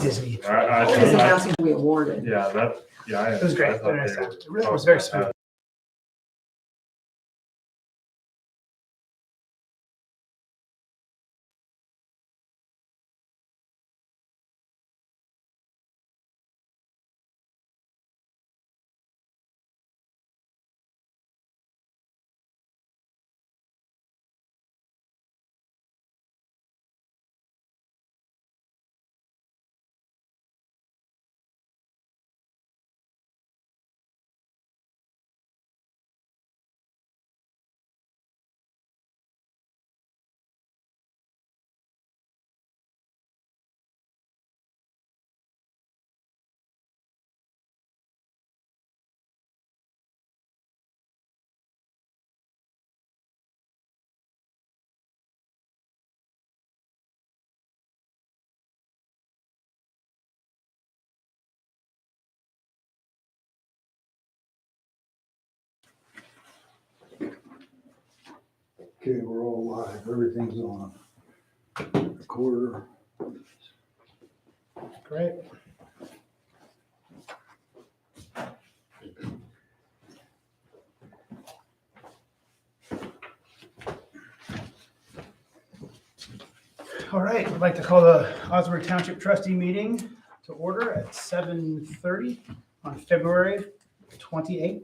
Disney. I It was announcing to be awarded. Yeah, It was great. I thought Very nice they time. It really was very smooth. Okay, we're all live. Everything's on. Recorder. Great. All right, I'd like to call the Osnaburg Township Trustee meeting to order at 7:30 on February 28th.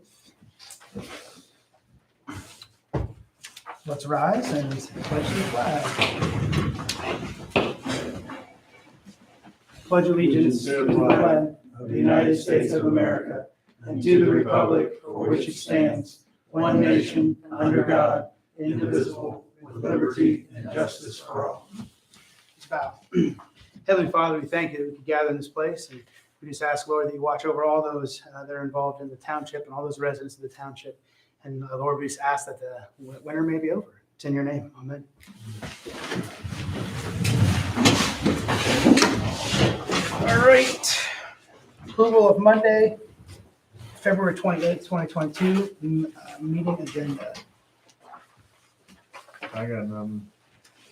Let's rise and pledge the flag. Pledge allegiance to the flag of the United States of America and to the republic for which it stands, one nation, under God, indivisible, with liberty and justice for all. Let's bow. Heavenly Father, we thank you that we can gather in this place, and we just ask, Lord, that you watch over all those that are involved in the township and all those residents of the township. And Lord, we just ask that the winter may be over. It's in your name. Amen. All right. Approval of Monday, February 28th, 2022 meeting agenda. I got none.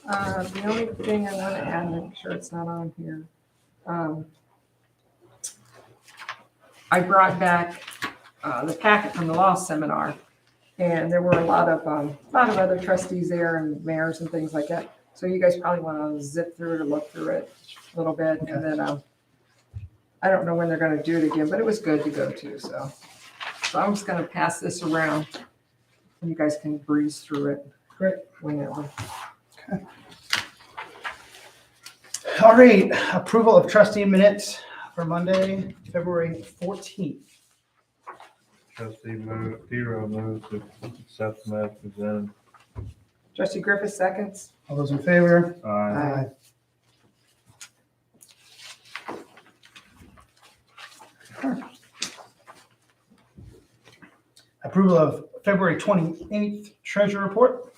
The only thing I want to add, make sure it's not on here. I brought back the packet from the law seminar, and there were a lot of other trustees there and mayors and things like that. So you guys probably want to zip through it or look through it a little bit, and then I don't know when they're going to do it again, but it was good to go to. So I'm just going to pass this around, and you guys can breeze through it. Great. Whenever. Okay. All right, approval of trustee minutes for Monday, February 14th. Trustee Hero moves to accept them as presented. Trustee Griffith seconds. All those in favor? Aye. Approval of February 28th treasurer report.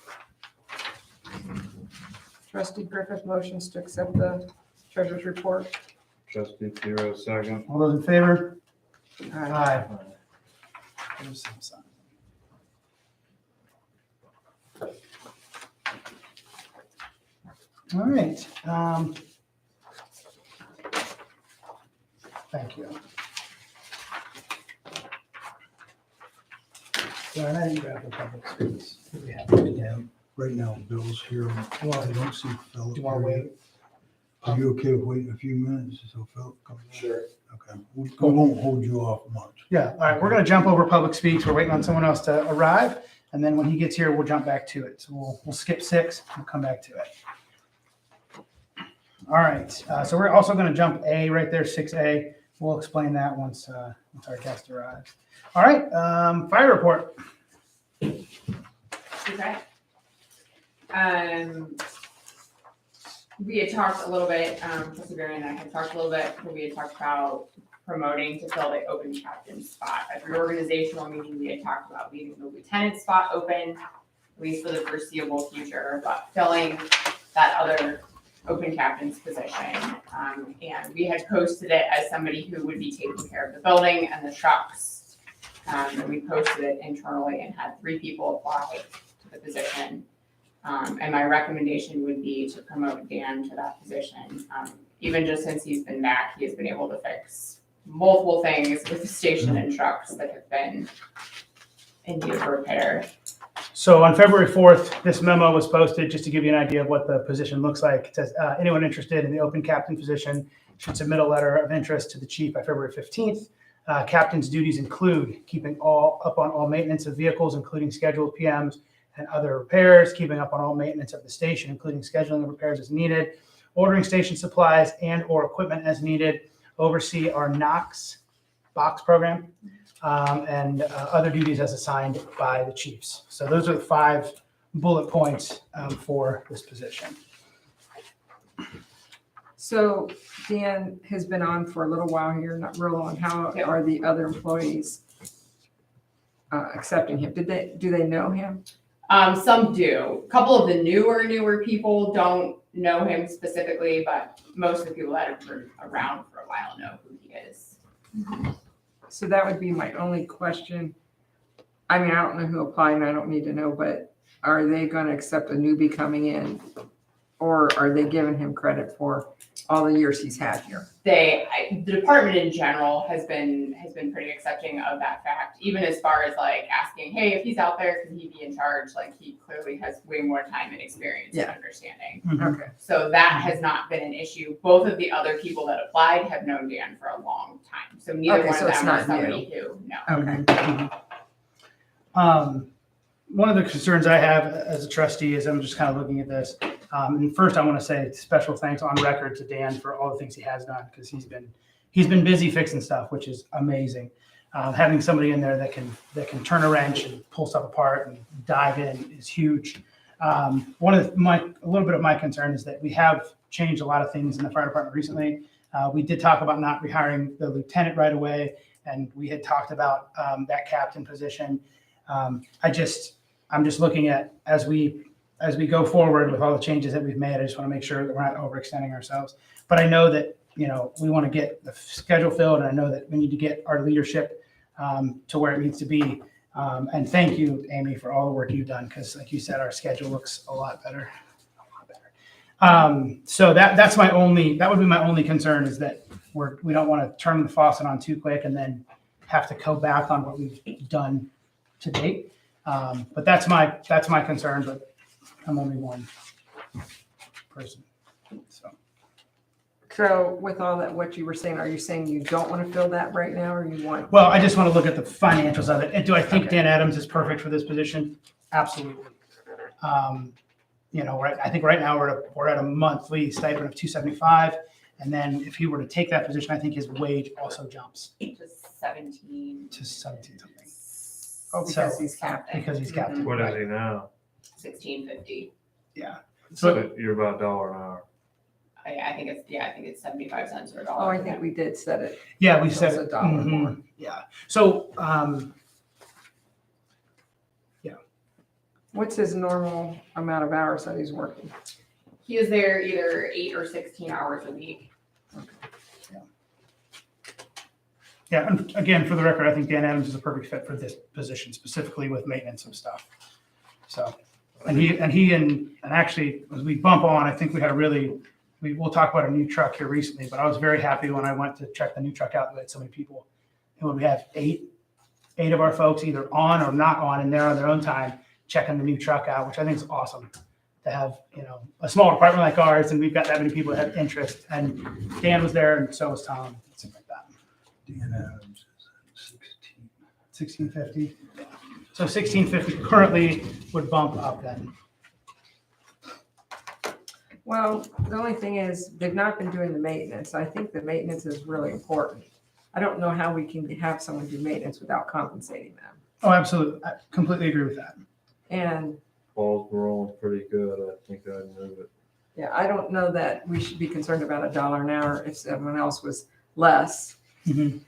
Trustee Griffith motions to accept the treasurer's report. Trustee Hero second. All those in favor? Aye. Aye. There's some sign. All right. Thank you. Well, I didn't grab the public speaks. We have to do them. Right now, Bill's here. Well, I don't see Philip. Do you want to here wait? yet. Are you okay with waiting a few minutes so Philip comes in? Sure. Okay. We won't hold you off much. Yeah, all right, we're gonna jump over public speaks. We're waiting on someone else to arrive, and then when he gets here, we'll jump back to it. So we'll skip 6, we'll come back to it. All right, so we're also gonna jump A right there, 6A. We'll explain that once our guest arrives. All right, fire report. Okay. We had talked a little bit, Trustee Barry and I had talked a little bit, we had talked about promoting to fill the open captain spot. At the organizational meeting, we had talked about leaving the lieutenant spot open, at least for the foreseeable future, but filling that other open captain's position. And we had posted it as somebody who would be taking care of the building and the trucks. And we posted it internally and had 3 people apply to the position. And my recommendation would be to promote Dan to that position. even just since he's been back, he has been able to fix multiple things with the station and trucks that have been in need of repair. So on February 4th, this memo was posted just to give you an idea of what the position looks like. It says anyone interested in the open captain position should submit a letter of interest to the chief by February 15th. Captain's duties include keeping up on all maintenance of vehicles, including scheduled PMs and other repairs, keeping up on all maintenance of the station, including scheduling of repairs as needed, ordering station supplies and or equipment as needed, oversee our Knox box program, and other duties as assigned by the chiefs. So those are the 5 bullet points for this position. So Dan has been on for a little while here, not real long. How are the other employees accepting him? Do they know him? Some do. A couple of the newer people don't know him specifically, but most of the people that have been around for a while know who he is. So that would be my only question. I mean, I don't know who applied and I don't need to know, but are they going to accept a newbie coming in? Or are they giving him credit for all the years he's had here? The department in general has been pretty accepting of that fact, even as far as like asking, hey, if he's out there, can he be in charge? Like he clearly has way more time and experience and understanding. Okay. So that has not been an issue. Both of the other people that applied have known Dan for a long time. So neither one of them are somebody who, no. Okay. One of the concerns I have as a trustee is I'm just kind of looking at this. And first, I want to say special thanks on record to Dan for all the things he has done, because he's been busy fixing stuff, which is amazing. Having somebody in there that can turn a wrench and pull stuff apart and dive in is huge. A little bit of my concern is that we have changed a lot of things in the fire department recently. We did talk about not rehiring the lieutenant right away, and we had talked about that captain position. I'm just looking at as we go forward with all the changes that we've made, I just want to make sure that we're not overextending ourselves. But I know that, we want to get the schedule filled, and I know that we need to get our leadership to where it needs to be. And thank you, Amy, for all the work you've done, because like you said, our schedule looks a lot better. So that would be my only concern, is that we don't want to turn the faucet on too quick and then have to go back on what we've done to date. But that's my concern, but I'm only one person. So with all that, what you were saying, are you saying you don't want to fill that right now, or you want? Well, I just want to look at the financials of it. And do I think Okay. Dan Adams is perfect for this position? Absolutely. I think right now we're at a monthly stipend of $275. And then if he were to take that position, I think his wage also jumps To 17. to 17 something. Oh, because he's captain. Because he's captain. What is he now? 1650. Yeah. So you're about $1 an hour. I think it's 75 cents or a dollar. Oh, I think we did set it. Yeah, we So said it's it. $1 more. Yeah. So, What's his normal amount of hours that he's working? He is there either 8 or 16 hours a week. yeah. And again, for the record, I think Dan Adams is a perfect fit for this position, specifically with maintenance of stuff. So, and actually, as we bump on, I think we had we'll talk about a new truck here recently, but I was very happy when I went to check the new truck out. We had so many people. And when we have eight of our folks either on or not on, and they're on their own time checking the new truck out, which I think is awesome to have, a small department like ours, and we've got that many people that have interest. And Dan was there, and so was Tom, and stuff like that. Dan Adams is at 16. 1650. So 1650 currently would bump up then. Well, the only thing is, they've not been doing the maintenance. I think the maintenance is really important. I don't know how we can have someone do maintenance without compensating them. Oh, absolutely. I completely agree with that. And Balls were rolling pretty good. I think I'd move it. yeah, I don't know that we should be concerned about $1 an hour if someone else was less. Mhm.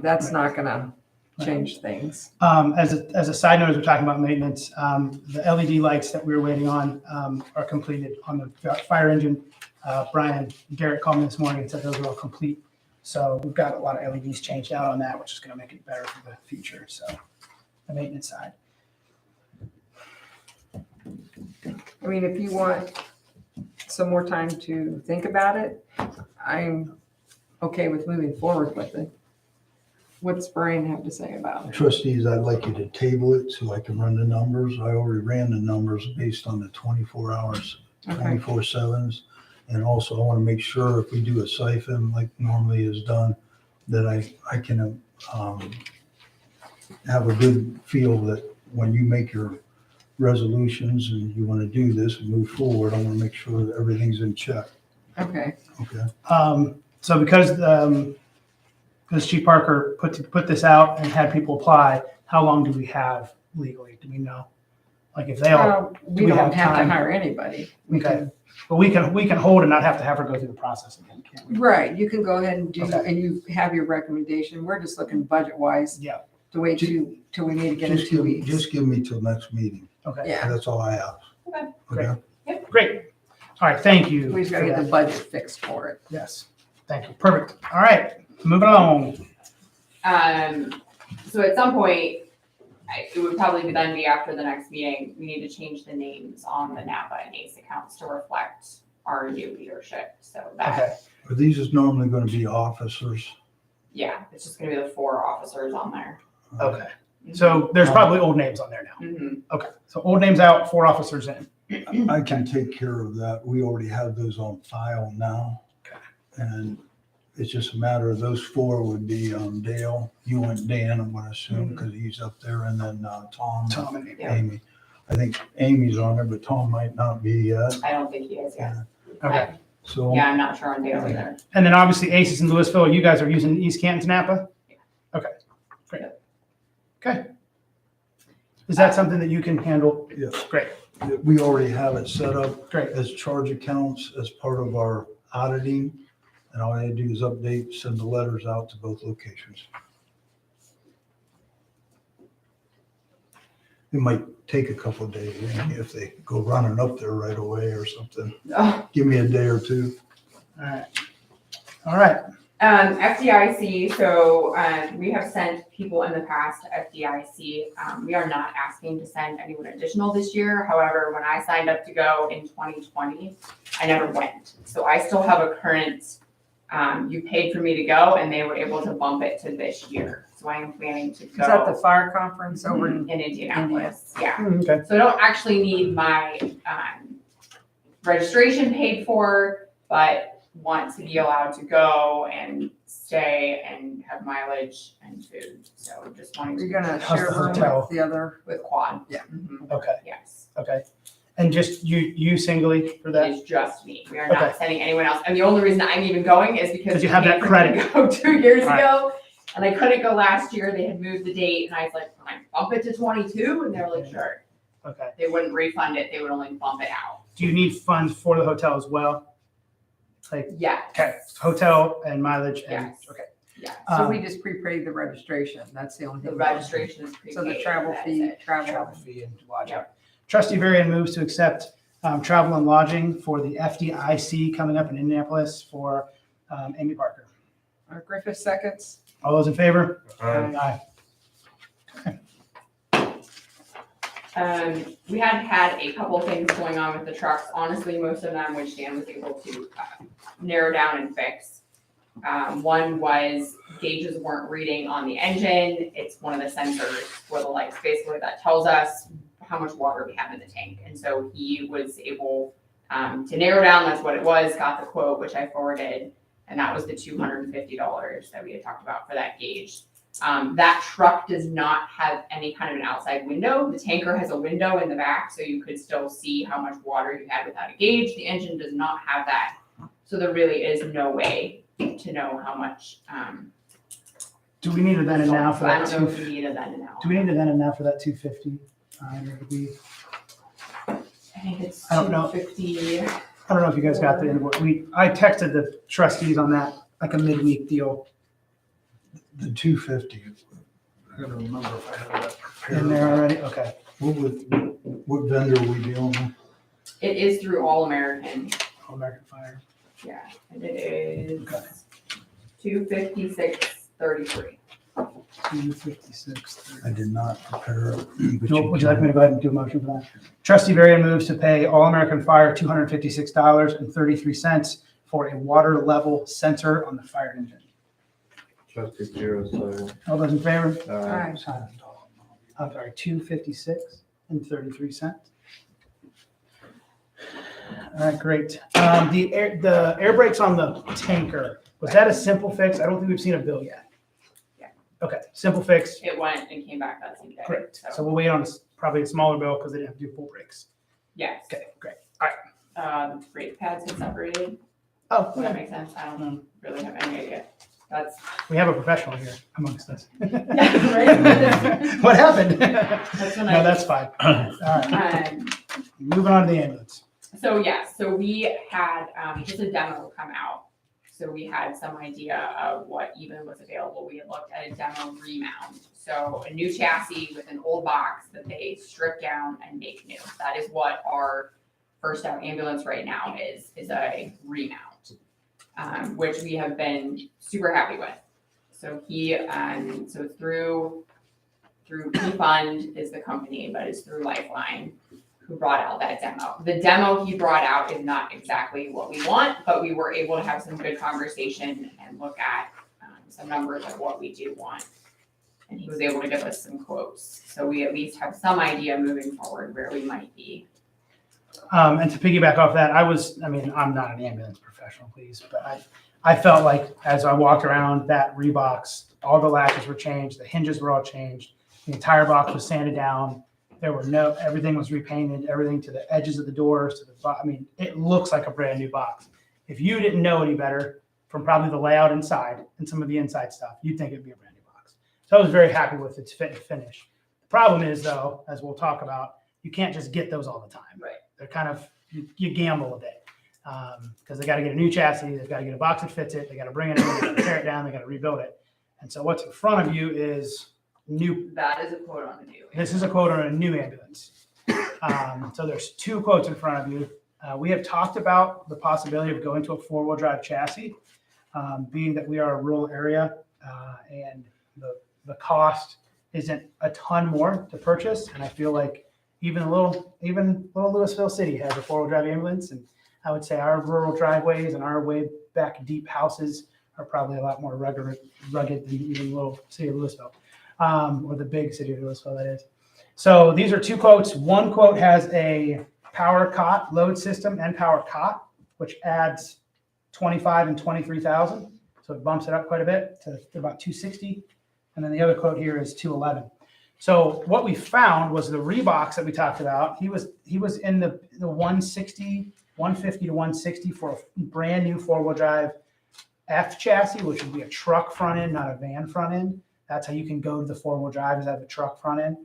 That's not gonna change things. As a side note, as we're talking about maintenance, the LED lights that we were waiting on are completed on the fire engine. Brian Garrett called me this morning and said those are all complete. So we've got a lot of LEDs changed out on that, which is going to make it better for the future. So the maintenance side. I mean, if you want some more time to think about it, I'm okay with moving forward with it. What's Brian have to say about it? Trustees, I'd like you to table it so I can run the numbers. I already ran the numbers based on the 24 hours, Okay, 24/7s. And also I want to make sure if we do a siphon like normally is done, that I can have a good feel that when you make your resolutions and you want to do this and move forward, I want to make sure that everything's in check. okay. Okay? So because Chief Parker put this out and had people apply, how long do we have legally? Do we know? Like if they all, We we don't have have to time? hire anybody. We Okay. can, but we can hold and not have to have her go through the process again, can't we? right, you can go ahead and do, Okay. and you have your recommendation. We're just looking budget-wise Yeah, to wait till we need to get in 2 weeks. Just give me till next meeting. okay, Yeah, That's all I have. Okay. Okay? great. All right, thank you. we just gotta for get the that. budget fixed for it. Yes, thank you, perfect. All right, moving along. So at some point, it would probably then be after the next meeting, we need to change the names on the Napa and ACE accounts to reflect our new leadership. So that, Okay, Are these is normally going to be officers? yeah, it's just gonna be the 4 officers on there. okay. So there's probably old names on there now. Mhm. Okay, so old names out, 4 officers in. I can take care of that. We already have those on file now. Okay. And it's just a matter of those 4 would be Dale, you and Dan, I'm gonna assume, because he's up there, and then Tom, Tom and Amy. Yeah. Amy. I think Amy's on there, but Tom might not be yet. I don't think he is yet. Okay, So Yeah, I'm not sure on Dale either. and then obviously Aces in Louisville, you guys are using East Canton to Napa? Okay, great. Okay. Is that something that you can handle? yes, Great, we already have it set up great. as charge accounts as part of our auditing. And all I had to do is update, send the letters out to both locations. It might take a couple of days if they go running up there right away or something. Oh, Give me a day or two. All right. All right, FDIC, so we have sent people in the past to FDIC. We are not asking to send anyone additional this year. However, when I signed up to go in 2020, I never went. So I still have a current, you paid for me to go, and they were able to bump it to this year. So I am planning to Is that the go fire conference over in in? Indianapolis. Yeah. okay, So I don't actually need my registration paid for, but want to be allowed to go and stay and have mileage and food. So just wanting to. You're gonna How's share the room hotel? with the other? With quad. Yeah. Mhm. okay, Yes. okay. And just you singly for It that? is just me. We are Okay. not sending anyone else. And the only reason I'm even going is because. 'Cause you have that paid for me to credit. Go 2 years Right. ago, and I couldn't go last year. They had moved the date, and I was like, "Can I bump it to 22?" And they were like, "Sure." Okay. They wouldn't refund it. They would only bump it out. Do you need funds for the hotel as well? Like, Yes. okay, hotel and mileage and, Yes. okay. Yes. So we just prepaid the registration. That's the only The thing. registration is prepaid. So the travel and fee, that's it. Travel fee and lodging. Yep. Trustee Varian moves to accept travel and lodging for the FDIC coming up in Indianapolis for Amy Parker. Griffith seconds. All those in favor? Aye. Aye. We had a couple things going on with the trucks. Honestly, most of them, which Dan was able to narrow down and fix. One was gauges weren't reading on the engine. It's one of the sensors for the lights, basically, that tells us how much water we have in the tank. And so he was able to narrow down, that's what it was, got the quote, which I forwarded. And that was the $250 that we had talked about for that gauge. That truck does not have any kind of an outside window. The tanker has a window in the back, so you could still see how much water you had without a gauge. The engine does not have that. So there really is no way to know how much. Do we need a then and now for I that don't know if two? you need a then and now. Do we need a then and now for that 250? Or do we- I think it's I don't know. 250. I don't know if you guys got the invoice. I texted the trustees on that, like a midweek deal The 250. I gotta remember if I have that prepared. in there already. Okay. What vendor are we dealing with? It is through All American. All American Fire. Yeah, and it is Okay. 256.33. 256. I did not prepare. But Would you like me to go ahead and do a motion for that? Trustee Varian moves to pay All American Fire $256.33 for a water level sensor on the fire engine. Trustee Zero, second. All those in favor? Aye. I'm sorry, 256.33. All right, great. The air brakes on the tanker, was that a simple fix? I don't think we've seen a bill yet. Yeah. Okay, simple fix, It went and came back that same day. great. So we'll wait on probably a smaller bill because they didn't have to do full brakes. Yes. Okay, great. Brake pads get separated. Oh, Does that okay. make sense? I don't really have any idea. That's. We have a professional here amongst us. Yeah, right. What happened? That's when No, that's fine. All right, moving on to the ambulance. So yes, so we had just a demo come out. So we had some idea of what even was available. We had looked at a demo remount. So a new chassis with an old box that they strip down and make new. That is what our first out ambulance right now is a remount, which we have been super happy with. So so through P-Fund is the company, but it's through Lifeline who brought out that demo. The demo he brought out is not exactly what we want, but we were able to have some good conversation and look at some numbers of what we do want. And he was able to give us some quotes. So we at least have some idea moving forward where we might be. And to piggyback off that, I'm not an ambulance professional, please, but I felt like as I walked around that Reeboks, all the latches were changed, the hinges were all changed, the entire box was sanded down. Everything was repainted, everything to the edges of the doors, it looks like a brand new box. If you didn't know any better from probably the layout inside and some of the inside stuff, you'd think it'd be a brand new box. So I was very happy with its fit and finish. The problem is though, as we'll talk about, you can't just get those all the time. Right. They're kind of, you gamble a bit because they got to get a new chassis, they've got to get a box that fits it, they got to bring it in, they got to tear it down, they got to rebuild it. And so what's in front of you is new. That is a quote on the new. This is a quote on a new ambulance. So there's two quotes in front of you. We have talked about the possibility of going to a four-wheel drive chassis, being that we are a rural area and the cost isn't a ton more to purchase. And I feel like even little Louisville City has a four-wheel drive ambulance. And I would say our rural driveways and our way back deep houses are probably a lot more rugged than even little city of Louisville. Or the big city of Louisville, that is. So these are two quotes. One quote has a power cot load system and power cot, which adds 25 and 23,000. So it bumps it up quite a bit to about 260. And then the other quote here is 211. So what we found was the Reeboks that we talked about. He was in the 150 to 160 for a brand new four-wheel drive F chassis, which would be a truck front end, not a van front end. That's how you can go to the four-wheel drive, is have a truck front end.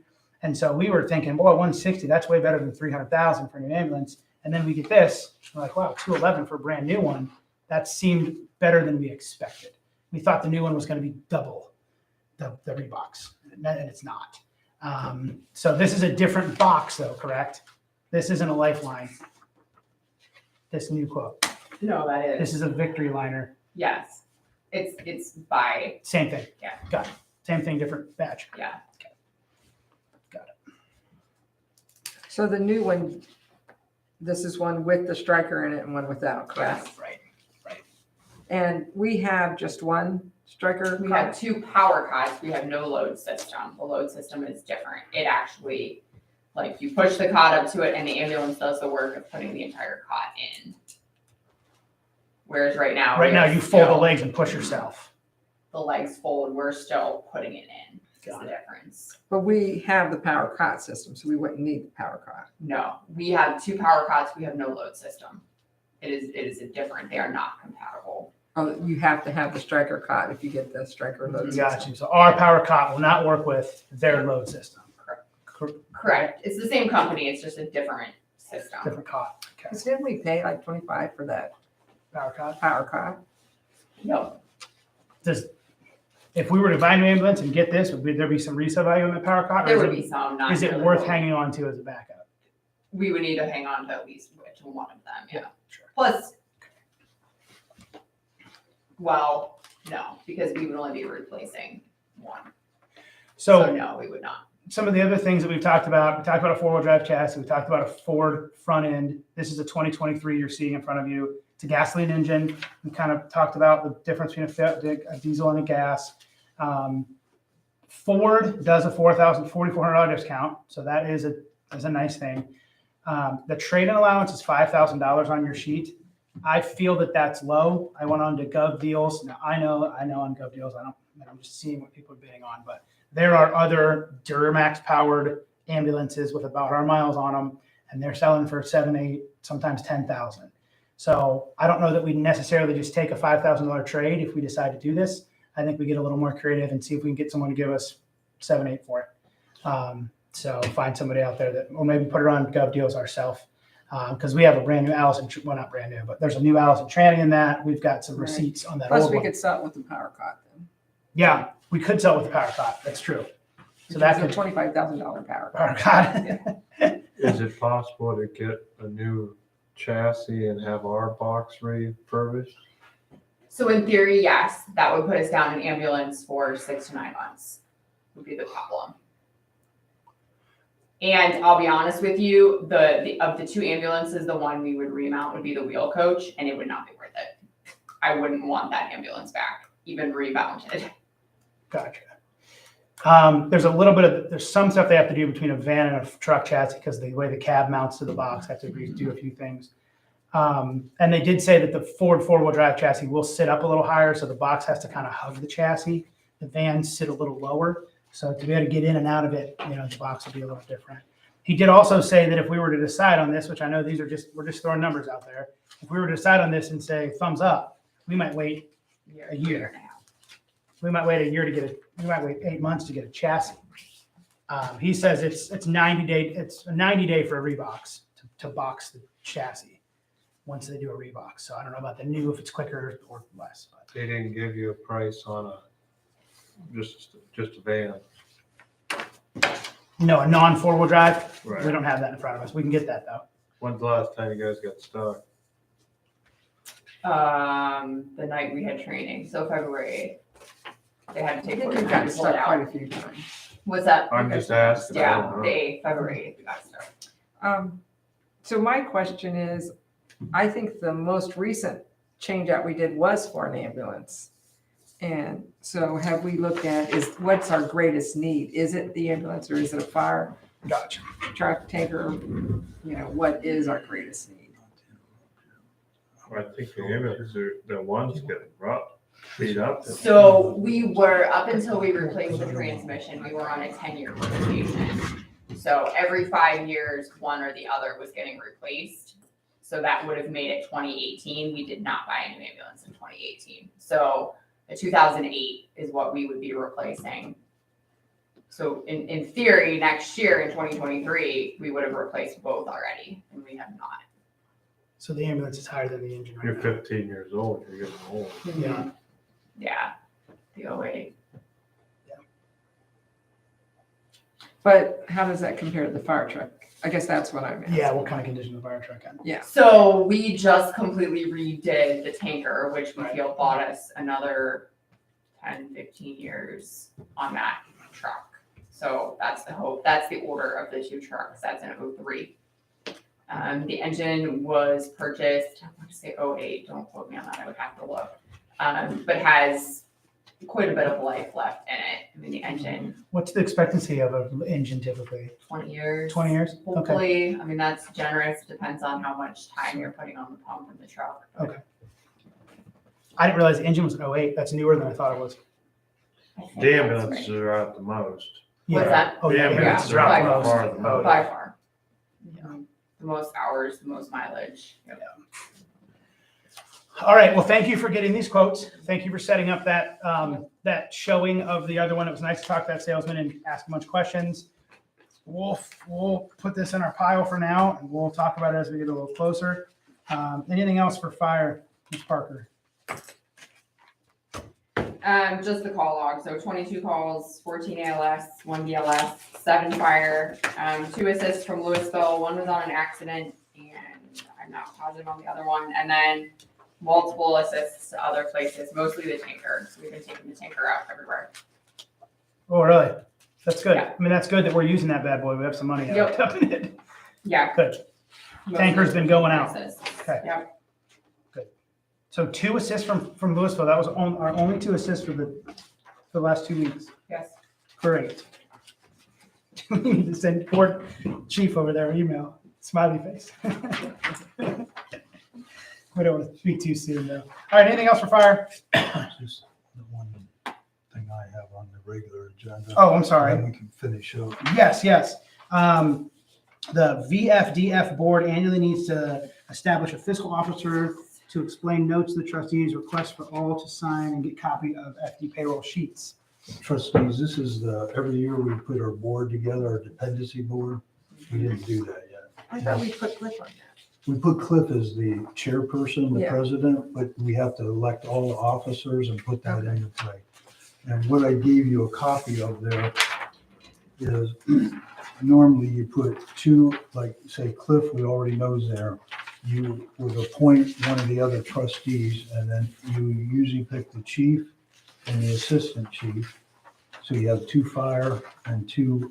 And so we were thinking, boy, 160, that's way better than 300,000 for a new ambulance. And then we get this, we're like, wow, 211 for a brand new one. That seemed better than we expected. We thought the new one was going to be double the Reeboks, and it's not. So this is a different box though, correct? This isn't a Lifeline. This new quote. No, that is. This is a Victory Liner. Yes. It's by, Same thing. Yeah. Got it. Same thing, different batch. yeah. So the new one, this is one with the striker in it and one without, correct? Right. And we have just one striker. We have two power cots. We have no load system. The load system is different. It actually, like, you push the cot up to it and the ambulance does the work of putting the entire cot in. Whereas right now. Right now, we're you fold the still- legs and push yourself. The legs fold, we're still putting it in. That's Got the difference. But we have the power cot system, so we wouldn't need the power cot. No, we have two power cots. We have no load system. It is a different, they are not compatible. Oh, you have to have the striker cot if you get the striker load system. Got you. So our power cot will not work with their load system. Correct. It's the same company. It's just a different system. Different cot. Okay. Because didn't we pay like 25 for that Power cot. power cot? No, If we were to buy an ambulance and get this, would there be some resale value in the power cot? there Or would be some, not is it really. worth hanging on to as a backup? We would need to hang on to at least to one of them, yeah. Sure. Plus, well, no, because we would only be replacing one. So So no, we would not. some of the other things that we talked about a four-wheel drive chassis, we talked about a Ford front end. This is a 2023 you're seeing in front of you. It's a gasoline engine. We kind of talked about the difference between a diesel and a gas. Ford does a $4,400 discount, so that is a nice thing. The trade-in allowance is $5,000 on your sheet. I feel that that's low. I went on to Gov Deals. Now I know on Gov Deals, I'm just seeing what people are bidding on, but there are other Duramax powered ambulances with about our miles on them, and they're selling for 7, 8, sometimes 10,000. So I don't know that we necessarily just take a $5,000 trade if we decide to do this. I think we get a little more creative and see if we can get someone to give us 7, 8 for it. So find somebody out there that, or maybe put it on Gov Deals ourselves. Because we have a brand new Allison, well, not brand new, but there's a new Allison tranny in that. We've got some Right. receipts on that Plus, old we one. could sell it with the power cot then. Yeah, we could sell it with the power cot. That's true. So that It's a could $25,000 power power cot. cot. Is it possible to get a new chassis and have our box refurbished? So in theory, yes, that would put us down an ambulance for 6 to 9 months would be the problem. And I'll be honest with you, the of the 2 ambulances, the one we would remount would be the wheel coach, and it would not be worth it. I wouldn't want that ambulance back, even remounted. Gotcha. There's some stuff they have to do between a van and a truck chassis because the way the cab mounts to the box, have to do a few things. And they did say that the Ford four-wheel drive chassis will sit up a little higher, so the box has to kind of hug the chassis. The vans sit a little lower, so to be able to get in and out of it, the box will be a little different. He did also say that if we were to decide on this, which I know we're just throwing numbers out there. If we were to decide on this and say thumbs up, we might wait a year. and a half. We might wait a year we might wait 8 months to get a chassis. He says it's 90 day. It's a 90 day for a rebox to box the chassis once they do a rebox. So I don't know about the new, if it's quicker or less. But. They didn't give you a price on just a van. No, a non four-wheel drive. Right. We don't have that in front of us. We can get that though. When's the last time you guys got stuck? The night we had training, so February 8th. They had to I take think it we've gotten and pull it stuck quite out. a few times. What's that? I'm just asking. I Yeah, don't know. February 8th we got stuck. So my question is, I think the most recent change out we did was for an ambulance. And so have we looked at, what's our greatest need? Is it the ambulance or is it a fire Gotcha. truck, tanker? What is our greatest need? I think the ambulance are the ones getting rough, beat up. So we were, up until we replaced the transmission, we were on a 10-year rotation. So every 5 years, one or the other was getting replaced. So that would have made it 2018. We did not buy a new ambulance in 2018. So the 2008 is what we would be replacing. So in theory, next year in 2023, we would have replaced both already, and we have not. So the ambulance is higher than the engine right You're now. 15 years old, you're getting old. Yeah. Yeah, the 08. But how does that compare to the fire truck? I guess that's what I'm asking. Yeah. What kind of condition the fire truck in? Yeah. So we just completely redid the tanker, which we Right. feel bought us another 10, 15 years on that truck. So that's the hope. That's the order of the 2 trucks. That's an 03. The engine was purchased, I want to say 08. Don't quote me on that. I would have to look. But has quite a bit of life left in it. I mean, the engine, What's the expectancy of an engine typically? 20 years. 20 years? Okay. Hopefully, I mean, that's generous. Depends on how much time you're putting on the pump in the truck. Okay. I didn't realize the engine was an 08. That's newer than I thought it was. I think The that's ambulances right. are out the most. What's that? Oh, The yeah. ambulances Yeah. are By out far. the far the most. By far. Yeah. The most hours, the most mileage. Yep. All right. Well, thank you for getting these quotes. Thank you for setting up that that showing of the other one. It was nice to talk to that salesman and ask a bunch of questions. We'll put this in our pile for now, and we'll talk about it as we get a little closer. Anything else for fire, Ms. Parker? Just the call log. So 22 calls, 14 ALS, 1 BLS, 7 fire, 2 assists from Louisville. 1 was on an accident, and I'm not positive on the other one. And then multiple assists to other places, mostly the tanker. So we've been taking the tanker out everywhere. Oh, really? That's good. Yeah. I mean, that's good that we're using that bad boy. We have some money Yep. up in it. Yeah. Good. Tanker's been going out. Okay. Yeah. So 2 assists from Louisville. That was our only 2 assists for the last 2 weeks. Yes. Great. We need to send poor chief over there an email. Smiley face. We don't want to speak too soon though. All right, anything else for fire? Just the one thing I have on the regular agenda. Oh, I'm sorry. Then we can finish up. Yes. The VFDF board annually needs to establish a fiscal officer to explain notes to the trustees, request for all to sign and get copy of FD payroll sheets. Trustees, this is every year we put our board together, our dependency board. We didn't do that yet. I thought we put Cliff on that. We put Cliff as the chairperson, the Yeah. president, but we have to elect all the officers and put that into play. And what I gave you a copy of there is normally you put 2, like say Cliff, we already knows there. You would appoint one of the other trustees and then you usually pick the chief and the assistant chief. So you have 2 fire and 2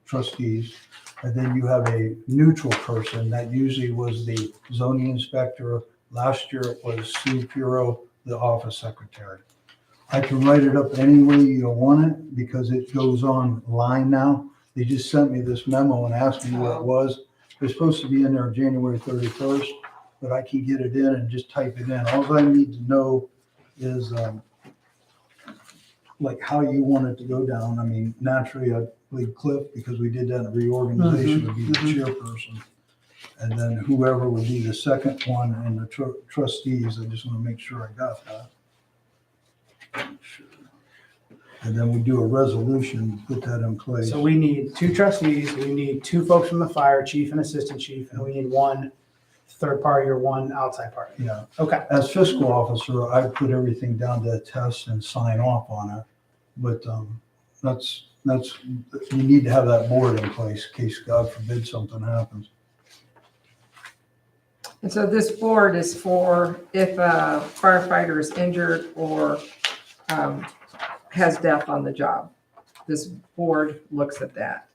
trustees. And then you have a neutral person that usually was the zoning inspector. Last year it was Sue Puro, the office secretary. I can write it up any way you want it because it goes online now. They just sent me this memo and asked me what it was. It's supposed to be in there January 31st, but I can get it in and just type it in. All I need to know is like how you want it to go down. I mean, naturally, I believe Cliff, because we did that in reorganization, would be the chairperson. And then whoever would be the second one and the trustees, I just want to make sure I got that. And then we do a resolution, put that in place. So we need 2 trustees, we need 2 folks from the fire, chief and assistant chief, and we need 1 third party or 1 outside party. Yeah. Okay. As fiscal officer, I put everything down to a test and sign off on it. But that's, you need to have that board in place in case, God forbid, something happens. And so this board is for if a firefighter is injured or has death on the job. This board looks at that.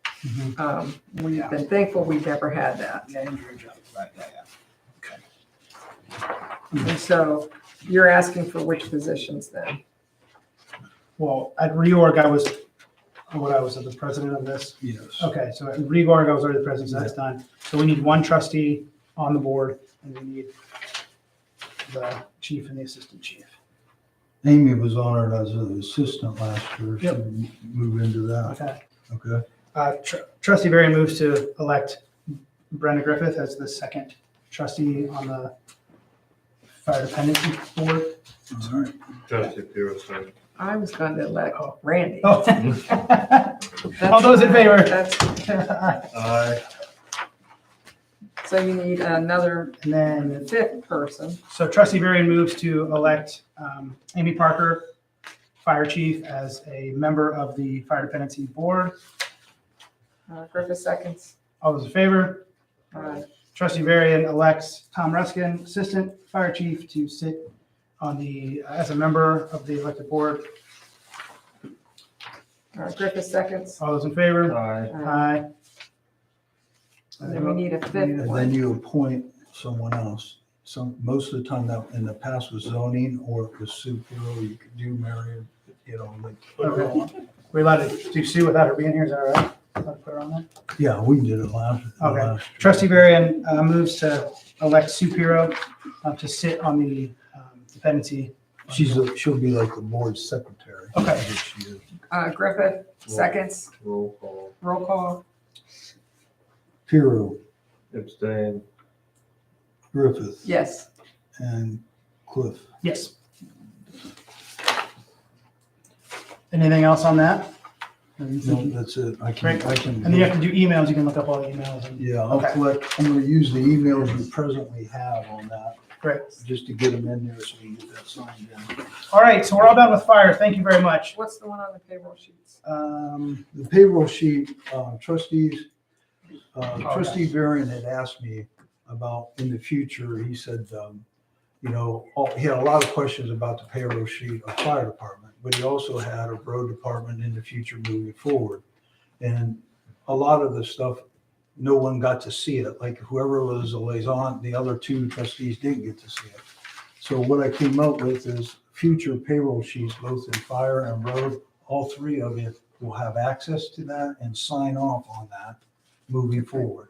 We've been thankful we've never had that. Yeah, injury job, right, yeah. And so you're asking for which positions then? Well, at reorg, I was the president of this. Yes. Okay, so at reorg, I was already the president, so that's done. So we need 1 trustee on the board, and we need the chief and the assistant chief. Amy was honored as an assistant last year. Yep. Should we move into that? Okay. Okay. Trustee Barry moves to elect Brenda Griffith as the second trustee on the fire dependency board. All right. Trustee Puro, sorry. I was going to elect Randy. Oh. That's- All those in favor? That's, Aye. so you need another And then, 5th person. so trustee Barry moves to elect Amy Parker, fire chief, as a member of the fire dependency board. Griffith seconds. All those in favor? Trustee Varian elects Tom Ruskin, assistant fire chief, to sit on as a member of the elected board. Griffith seconds. All those in favor? Aye. Aye. And then we need a 5th And then one. you appoint someone else. Most of the time that in the past was zoning or it was super, you could do Marion, like. put her Okay. on. We're allowed to do Sue without her being here, is that all right? Allowed to put her on there? Yeah, we did it last. Okay. last year. Trustee Varian moves to elect Sue Piro to sit on the dependency. She'll be like the board secretary. Okay. That's what she is. Griffith seconds. Roll call. Roll call. Piro, Abstain. Griffith, Yes. and Cliff. Yes. Anything else on that? No, that's it. I Great. can. And then you have to do emails, you can look up all the emails. And- Yeah, I'll Okay. collect, I'm gonna use the emails you presently have on that, Great. just to get them in there so we can get that signed in. All right, so we're all done with fire. Thank you very much. What's the one on the payroll sheets? The payroll sheet, trustee Varian had asked me about in the future, he said, he had a lot of questions about the payroll sheet of fire department, but he also had a road department in the future moving forward. And a lot of the stuff, no one got to see it, like whoever was a liaison, the other two trustees didn't get to see it. So what I came up with is future payroll sheets, both in fire and road, all three of you will have access to that and sign off on that moving forward.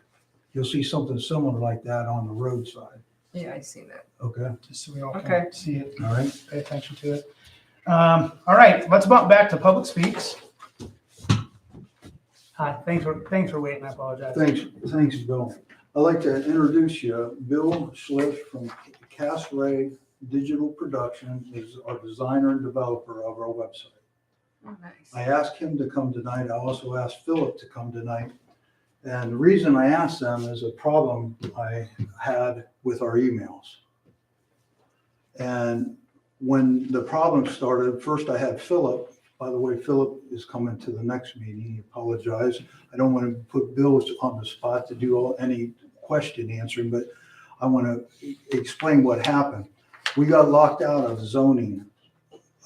You'll see something similar like that on the roadside, Yeah, I seen that. okay? Just so we all Okay. can see it, All right? pay attention to it. All right, let's bump back to public speaks. Hi, thanks for waiting, I apologize. Thanks, Bill. I'd like to introduce you, Bill Schliff from Cass Ray Digital Production is our designer and developer of our website. Oh, nice. I asked him to come tonight. I also asked Philip to come tonight. And the reason I asked them is a problem I had with our emails. And when the problem started, first I had Philip. By the way, Philip is coming to the next meeting. He apologized. I don't want to put Bill on the spot to do any question answering, but I want to explain what happened. We got locked out of zoning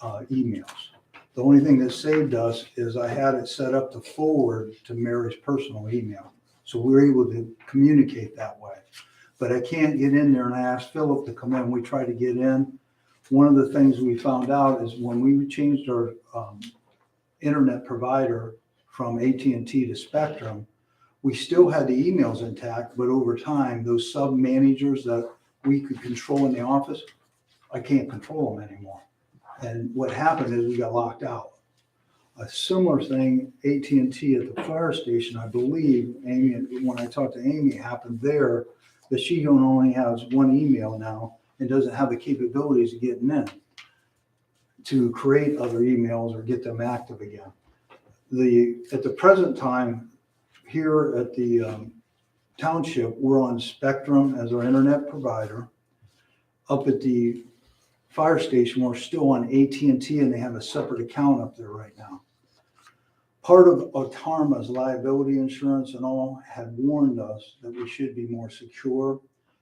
emails. The only thing that saved us is I had it set up to forward to Mary's personal email. So we were able to communicate that way. But I can't get in there, and I asked Philip to come in. We tried to get in. One of the things we found out is when we changed our internet provider from AT&T to Spectrum, we still had the emails intact, but over time, those sub-managers that we could control in the office, I can't control them anymore. And what happened is we got locked out. A similar thing, AT&T at the fire station, I believe, Amy, when I talked to Amy, happened there, that she only has one email now and doesn't have the capabilities of getting in to create other emails or get them active again. At the present time, here at the township, we're on Spectrum as our internet provider. Up at the fire station, we're still on AT&T, and they have a separate account up there right now. Part of Otarma's liability insurance and all had warned us that we should be more secure.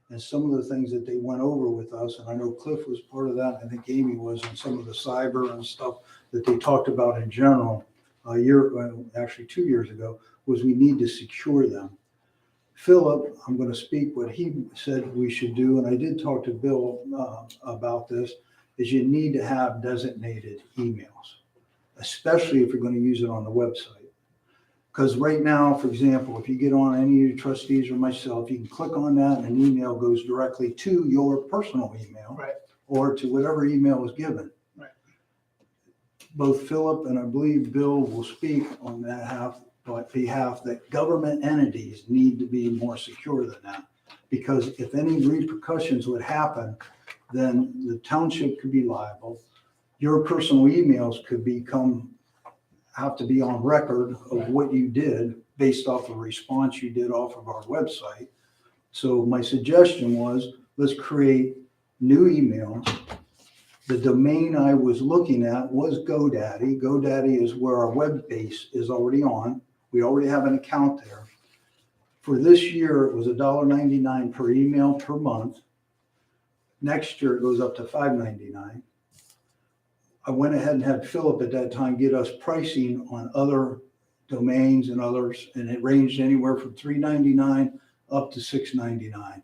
And some of the things that they went over with us, and I know Cliff was part of that, I think Amy was, on some of the cyber and stuff that they talked about in general actually 2 years ago, was we need to secure them. Philip, I'm going to speak what he said we should do, and I did talk to Bill about this, is you need to have designated emails, especially if you're going to use it on the website. Because right now, for example, if you get on any of your trustees or myself, you can click on that and an email goes directly to your personal email, Right. or to whatever email was given. Right. Both Philip and I believe Bill will speak on that behalf that government entities need to be more secure than that. Because if any repercussions would happen, then the township could be liable. Your personal emails could have to be on record of what you did based off a response you did off of our website. So my suggestion was, let's create new emails. The domain I was looking at was GoDaddy. GoDaddy is where our web base is already on. We already have an account there. For this year, it was $1.99 per email per month. Next year, it goes up to $5.99. I went ahead and had Philip at that time get us pricing on other domains and others, and it ranged anywhere from $3.99 up to $6.99.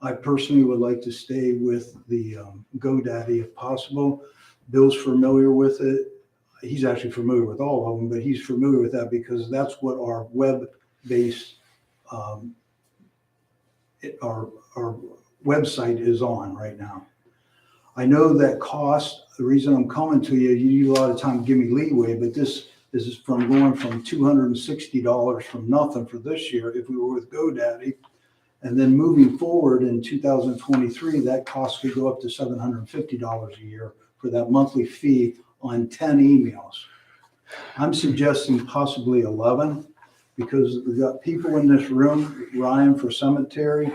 I personally would like to stay with the GoDaddy if possible. Bill's familiar with it. He's actually familiar with all of them, but he's familiar with that because that's what our web-based, our website is on right now. I know that cost, the reason I'm coming to you, you need a lot of time to give me leeway, but this is from going from $260 from nothing for this year if we were with GoDaddy. And then moving forward in 2023, that cost could go up to $750 a year for that monthly fee on 10 emails. I'm suggesting possibly 11 because we've got people in this room, Ryan for cemetery,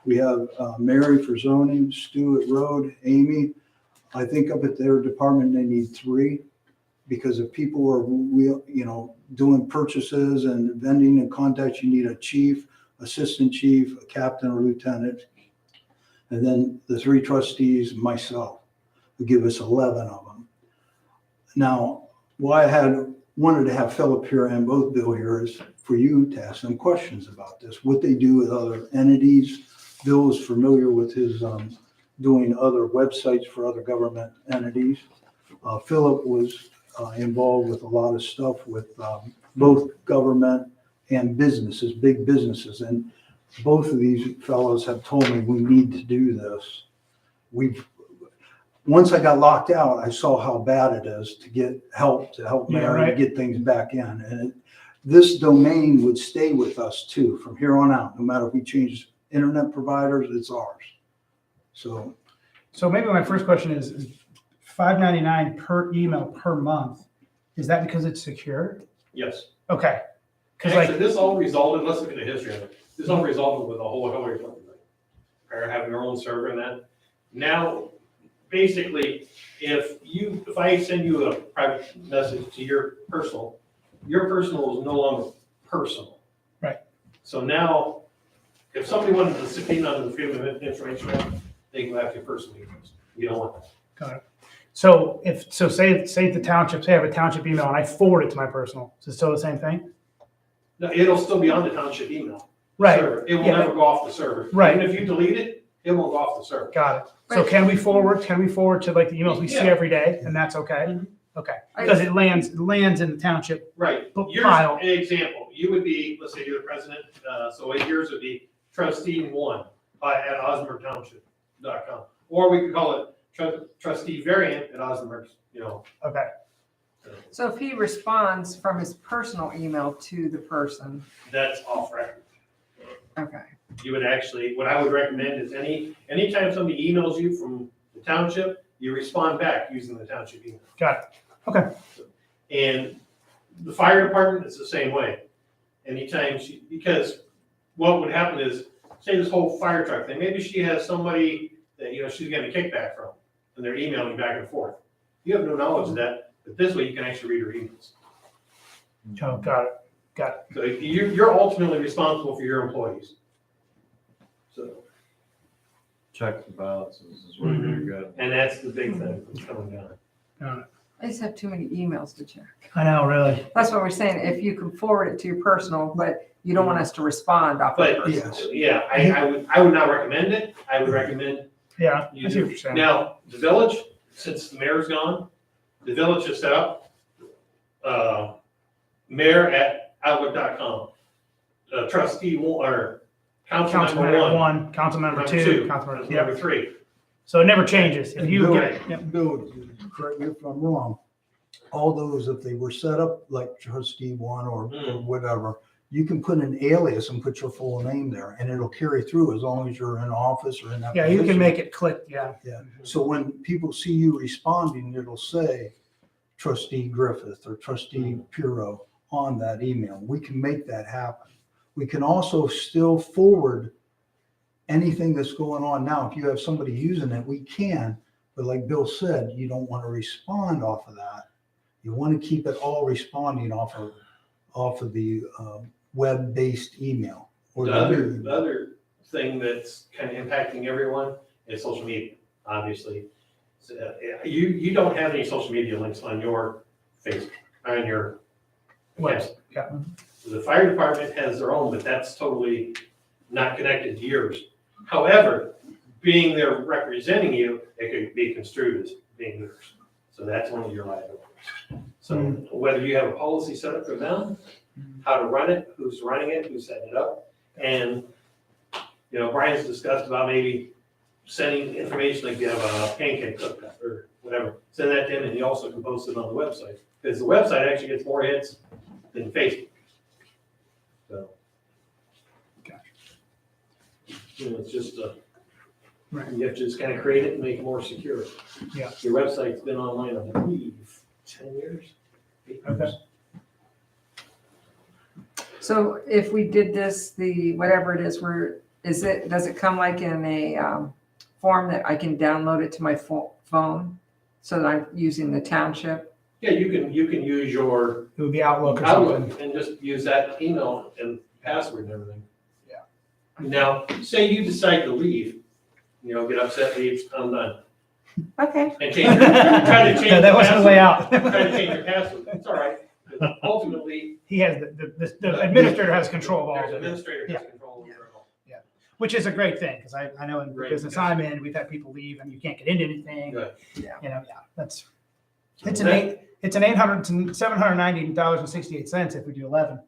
we have Mary for zoning, Stu at road, Amy. I think up at their department, they need 3 because if people are, doing purchases and vending and contacts, you need a chief, assistant chief, a captain or lieutenant. And then the 3 trustees, myself, would give us 11 of them. Now, why I had wanted to have Philip here and both Bill here is for you to ask them questions about this, what they do with other entities. Bill is familiar with his doing other websites for other government entities. Philip was involved with a lot of stuff with both government and businesses, big businesses. And both of these fellows have told me we need to do this. Once I got locked out, I saw how bad it is to get help, to help Yeah, Mary right. get things back in. And this domain would stay with us too, from here on out. No matter if we change internet providers, it's ours. So So maybe my first question is $5.99 per email per month. Is that because it's secure? Yes. Okay. Because Actually, like, this all resulted, let's look at the history of it. This all resulted with the whole Hillary Clinton thing. Or having their own server and that. Now, basically, if I send you a private message to your personal is no longer personal. Right. So now, if somebody wanted to subpoena under the Freedom of Information Act, they can go after your personal emails. You don't want that. got it. So say the township, say I have a township email and I forward it to my personal, is it still the same thing? No, it'll still be on the township email. Right. server. It will Yeah. never go off the server. Right. Even if you delete it, it won't go off the server. Got it. So Right. can we forward to like the emails we see Yeah. every day and that's okay? Mhm. Okay. I- Because it lands in the township. Right. Book Yours, pile. an example, you would be, let's say you're the president, so yours would be trustee1 at osnaburgtownship.com. Or we could call it trustee variant at Osnaburg's, Okay. So if he responds from his personal email to the person, that's off record. okay. You would actually, what I would recommend is anytime somebody emails you from the township, you respond back using the township email. Got it. Okay. And the fire department is the same way. Anytime because what would happen is, say this whole fire truck thing, maybe she has somebody that, she's getting a kickback from, and they're emailing back and forth. You have no knowledge of that, but this way you can actually read her emails. Oh, got it. So you're ultimately responsible for your employees. So, Check the balances is what you're good. and that's the big thing that's coming down. I just have too many emails to check. I know, really. That's what we're saying. If you can forward it to your personal, but you don't want us to respond off of But, personal. yes. yeah, I would not recommend it. I would recommend Yeah, you I see what do. you're saying. Now, the village, since the mayor's gone, the village has set up, mayor@outlook.com. Trustee or council Council member member one, one, council member number two, two, council member, council yeah. member three. So it never changes. If And you Bill- get, yep. Bill, correct me if I'm wrong, all those, if they were set up like trustee one or whatever, you can put an alias and put your full name there and it'll carry through as long as you're in office or in that Yeah, you can position. make it click, yeah. Yeah, so when people see you responding, it'll say trustee Griffith or trustee Puro on that email. We can make that happen. We can also still forward anything that's going on now. If you have somebody using it, we can, but like Bill said, you don't want to respond off of that. You want to keep it all responding off of the web-based email. or The the other, new the other thing that's kind of impacting everyone is social media, obviously. So, you don't have any social media links on your Facebook, on your Website, account. yeah. The fire department has their own, but that's totally not connected to yours. However, being there representing you, it could be construed as being yours. So that's one of your liabilities. So whether you have a policy set up for them, how to run it, who's running it, who's setting it up. And, Brian's discussed about maybe sending information, like you have a pancake cook or whatever, send that to him and he also can post it on the website. Because the website actually gets more hits than Facebook. So. It's just Right. you have to just kind of create it and make it more secure. Yeah. Your website's been online, I believe, 10 years? 8 years. Okay. So if we did this, whatever it is, does it come like in a form that I can download it to my phone so that I'm using the township? Yeah, you can use your It would be Outlook or something. Outlook and just use that email and password and everything. Yeah. Now, say you decide to leave, get upset, leave, I'm done. Okay. And try to change Yeah, that wasn't the way out. Try to change your password. It's all right. ultimately, He has, the administrator has control of all there's of it, administrator Yeah. has control over it all. which is a great thing, because I know in the Right, business because- I'm in, we've had people leave and you can't get into anything. Good. That's, it's $790.68 if we do 11.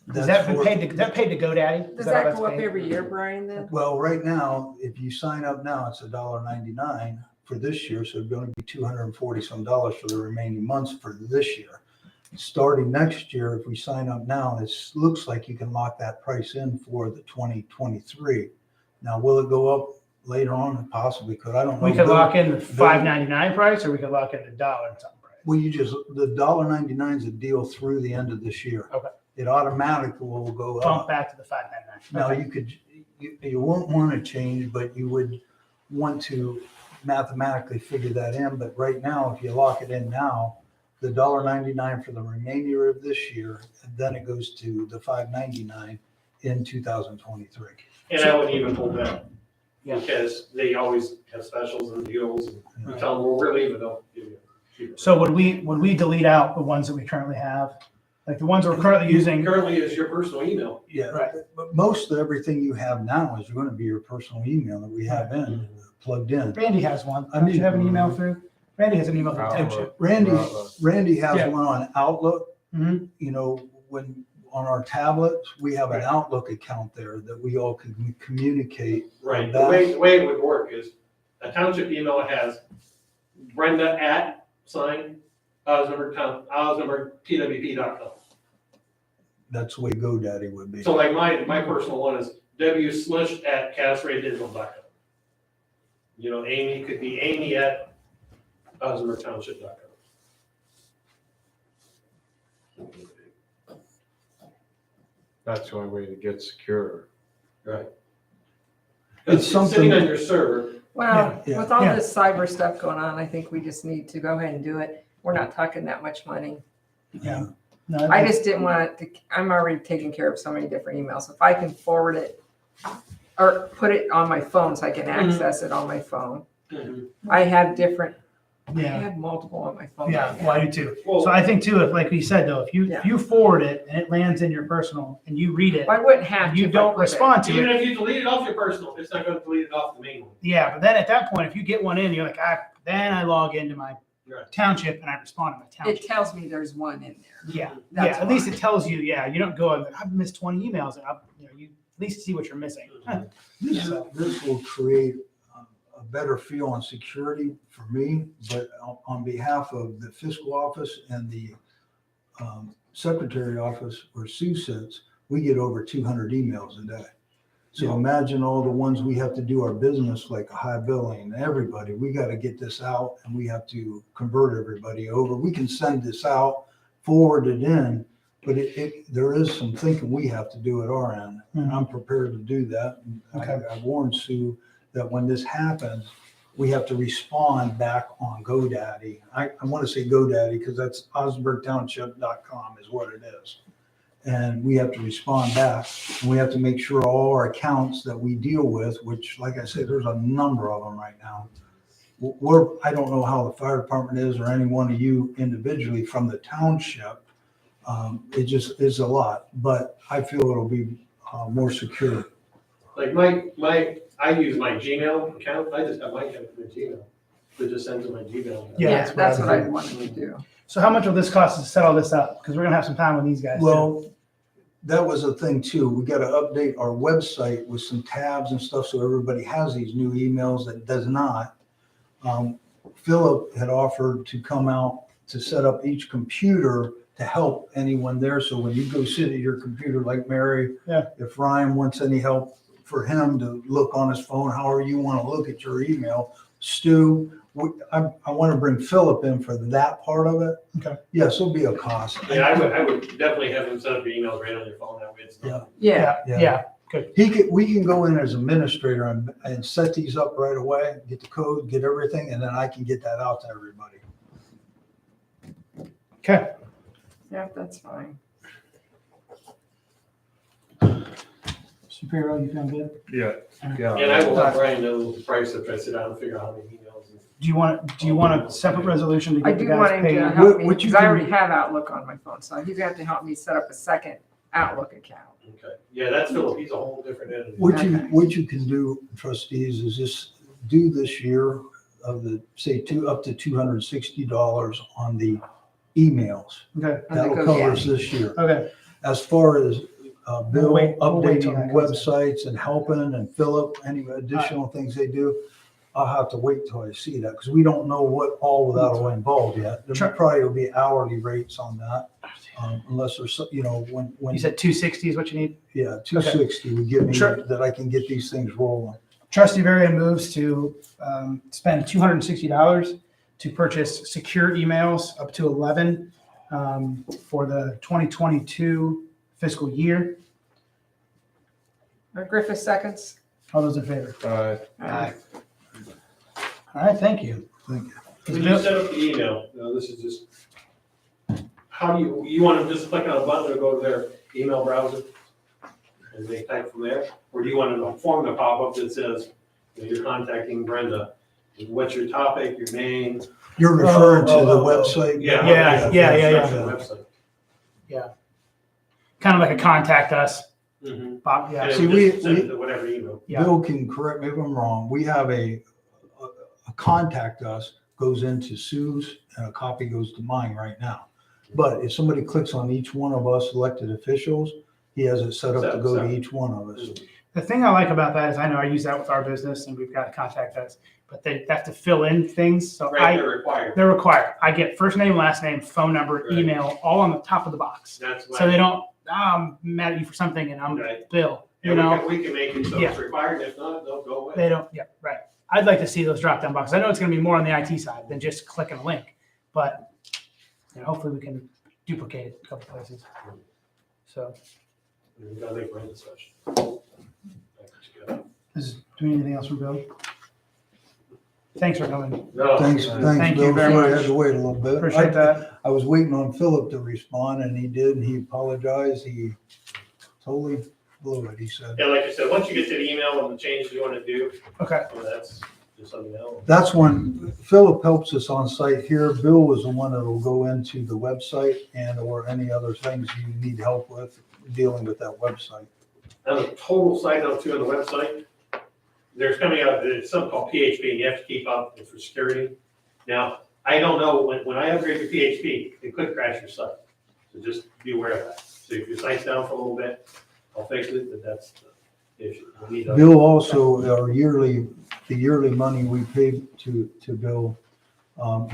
Is that That's for- paid to GoDaddy? Does Is how that that's go up paid? every year, Brian, then? Well, right now, if you sign up now, it's $1.99 for this year, so it's gonna be $240 some for the remaining months for this year. Starting next year, if we sign up now, it looks like you can lock that price in for the 2023. Now, will it go up later on? It possibly could. I don't know. We could lock in the $5.99 price, or we could lock in the $1 and something price. Well, the $1.99 is a deal through the end of this year. Okay. It automatically will go Bump up. back to the $5.99. Now, Okay. you won't want to change, but you would want to mathematically figure that in. But right now, if you lock it in now, the $1.99 for the remainder of this year, and then it goes to the $5.99 in 2023. And I wouldn't even hold that. Yeah. Because they always have specials and deals, and you tell them, well, we're leaving, they'll give you cheaper. So would we delete out the ones that we currently have? Like the ones we're currently using? Currently is your personal email. Yeah, Right. but most of everything you have now is going to be your personal email that we have plugged in. Randy has one. I Don't you mean- have an email through? Randy has an email through Township. Randy Yeah. has one on Outlook. Mhm. You know, when on our tablets, we have an Outlook account there that we all can communicate. Right, That- the way it would work is, a township email has Brenda@Osnaburg TWP.com. That's the way GoDaddy would be. So like my personal one is wslush@casraydigital.com. You know, Amy could be Amy@OsnaburgTownship.com. That's the only way to get secure. Right. It's It's something- sitting on your server. Well, Yeah, with all yeah. this cyber stuff going on, I think we just need to go ahead and do it. We're not talking that much money. Yeah. No, I just didn't want it to, I'm already taking care of so many different emails. If I can forward it or put it on my phone so I can access it on my phone. I have different, I Yeah, have multiple on my phone. yeah, right now. well, I do too. So Well, I think too, if like we said though, if Yeah. you forward it and it lands in your personal and you read it, I wouldn't have and to. you if I don't put it. respond to even it, if you delete it off your personal, it's not gonna delete it off the main one. yeah, but then at that point, if you get one in, you're like, then I log into my Right. Township and I respond to my It Township. tells me there's one in there. Yeah, That's at least why. it tells you, you don't go, I've missed 20 emails and you at least see what you're missing. This will create a better feel on security for me, but on behalf of the fiscal office and the secretary office where Sue sits, we get over 200 emails a day. So imagine all the ones we have to do our business, like a high billing, everybody, we got to get this out and we have to convert everybody over. We can send this out, forward it in, but there is some thinking we have to do at our end. And I'm prepared to do that. And Okay. I warned Sue that when this happens, we have to respond back on GoDaddy. I want to say GoDaddy because that's OsnaburgTownship.com is what it is. And we have to respond back, and we have to make sure all our accounts that we deal with, which, like I said, there's a number of them right now. I don't know how the fire department is or any one of you individually from the township. It just is a lot, but I feel it'll be more secure. Like I use my Gmail account, I just have my account for my Gmail. It just sends to my Gmail. Yeah, Yeah, that's what I would do. wanted to do. So how much will this cost us to set all this up? Because we're gonna have some time with these guys. too. Well, that was a thing too. We got to update our website with some tabs and stuff so everybody has these new emails that does not. Philip had offered to come out to set up each computer to help anyone there. So when you go sit at your computer, like Mary, Yeah. if Ryan wants any help for him to look on his phone, however you want to look at your email, Stu, I want to bring Philip in for that part of it. Okay. Yes, it'll be a cost. Yeah, I would definitely have them set up your emails right on your phone, that way it's not. Yeah, Yeah, We can go in as administrator and set these up right away, get the code, get everything, and then I can get that out to everybody. okay. yeah, that's fine. Superior, you feeling good? Yeah, yeah. And I will let Brian know the price if I sit down and figure out how many emails. Do you want a separate resolution to I get the do want guys him to paid? help me, What you because I can- already have Outlook on my phone, so he's gonna have to help me set up a second Outlook account. Okay, yeah, that's Philip, he's a whole different entity. What you can do, trustees, is just do this year of the, say, up to $260 on the emails. Okay, And that That'll goes- cover us this year. okay. As far as Bill We'll wait till updating that comes in. websites and helping and Philip, any additional things they do, I'll have to wait till I see that, because we don't know what all of that will involve yet. There Sure. probably will be hourly rates on that, unless there's, when, You said 260 is what you need? yeah, 260 would give me, Sure. that I can get these things rolling. Trustee Varian moves to spend $260 to purchase secure emails up to 11 for the 2022 fiscal year. Griffith seconds. All those in favor? Aye. All right, thank you. Thank you. Is When you Bill- set up the email, now this is just, how do you want them just click on a button to go to their email browser? And they type from there? Or do you want a form to pop up that says, you're contacting Brenda, what's your topic, your name? You're referring to the oh, oh. website? Yeah. Website. Kind of like a contact us, Mhm. Bob, yeah. And See, it would just we- send it to whatever email. Yeah. Bill can correct me if I'm wrong. We have a contact us goes into Sue's and a copy goes to mine right now. But if somebody clicks on each one of us elected officials, he has it set up to go to each one of us. The thing I like about that is I know I use that with our business and we've got to contact us, but they have to fill in things. So Right, they're required. they're required. I get first name, last name, phone number, Right. email, all on the top of the box. That's why. So they don't, I'm mad at you for something and I'm Right. Bill, Yeah, you know? we can make it so Yeah. it's required, if not, they'll go away. They don't, yeah, right. I'd like to see those drop down boxes. I know it's going to be more on the IT side than just clicking a link, but hopefully we can duplicate it a couple places. So, We gotta make Brenda's session. do we need anything else from Bill? Thanks for coming. No. Thanks, Thank you Bill. very Sorry I much. had to wait a little bit. Appreciate that. I was waiting on Philip to respond and he did, and he apologized. He totally blew it, he said. Yeah, like I said, once you get to the email and the changes you wanna do, Okay. that's just something else. That's when Philip helps us on site here. Bill was the one that will go into the website and or any other things you need help with dealing with that website. On a total side note too, on the website, there's coming out, there's something called PHP, and you have to keep up for security. Now, I don't know, when I upgrade to PHP, it could crash your site, so just be aware of that. So if your site's down for a little bit, I'll fix it, but that's the issue. We need to- Bill also, the yearly money we pay to Bill,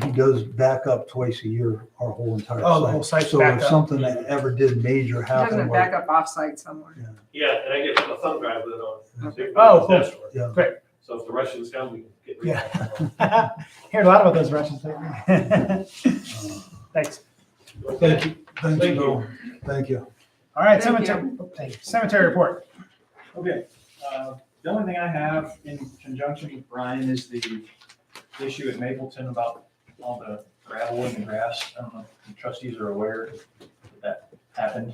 he does back up twice a year, our whole entire site. Oh, the whole site's So backed if up. something that ever did major Doesn't happen, it back up offsite somewhere? Yeah, and I get a thumb drive with it on. So you can Oh, put it on the dashboard. yeah. Great. So if the Russians come, we can get rid Yeah. of them. Heard a lot about those Russians lately. Thanks. Thank you, thanks, Thank Bill. Thank you. All right, Thank cemetery report. Okay, the only thing I have in conjunction with Brian is the issue at Mapleton about all the gravel and the grass. I don't know if the trustees are aware that happened.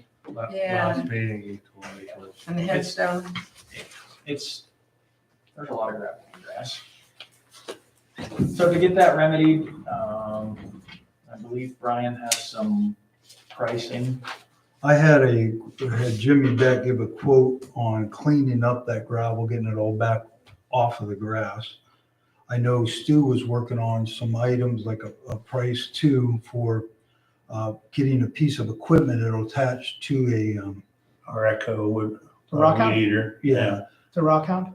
Yeah. Last meeting, he told me. And the headstone? There's a lot of gravel and grass. So to get that remedied, I believe Brian has some pricing. I had Jimmy Beck give a quote on cleaning up that gravel, getting it all back off of the grass. I know Stu was working on some items like a price too for getting a piece of equipment that'll attach to Our Echo would. The rock hound? Weed eater. The rock hound?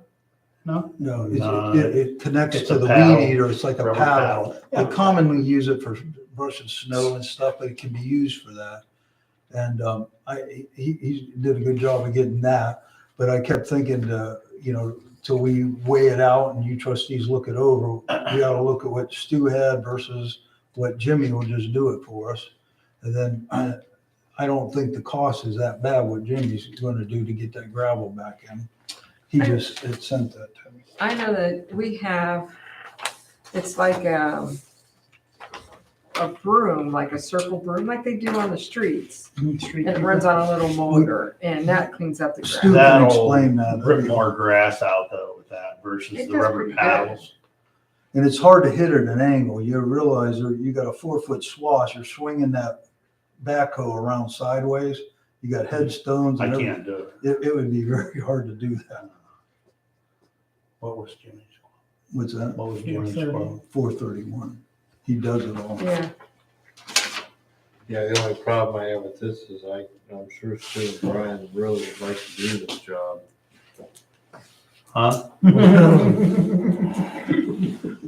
No? No, No, it connects it's to a the paddle, weed eater. It's like a rubber paddle. Yeah. They commonly use it for brushing snow and stuff, but it can be used for that. And he did a good job of getting that. But I kept thinking, till we weigh it out and you trustees look it over, we ought to look at what Stu had versus what Jimmy will just do it for us. And then I don't think the cost is that bad, what Jimmy's going to do to get that gravel back in. He just had sent that to me. I know that we have, it's like a broom, like a circle broom, like they do on the streets. Street And it runs on a little motor and that cleans up the Stu grass. can That'll explain that. Rip more grass out though with that versus It the does rubber pretty good. paddles. And it's hard to hit at an angle. You realize you got a 4-foot swash, you're swinging that backhoe around sideways. You got headstones. I And can't do it. it would be very hard to do that. What was Jimmy's? What's that? What was Jimmy's quote? 431. He does it all. Yeah, Yeah, the only problem I have with this is I'm sure Stu and Brian really would like to do this job. Huh?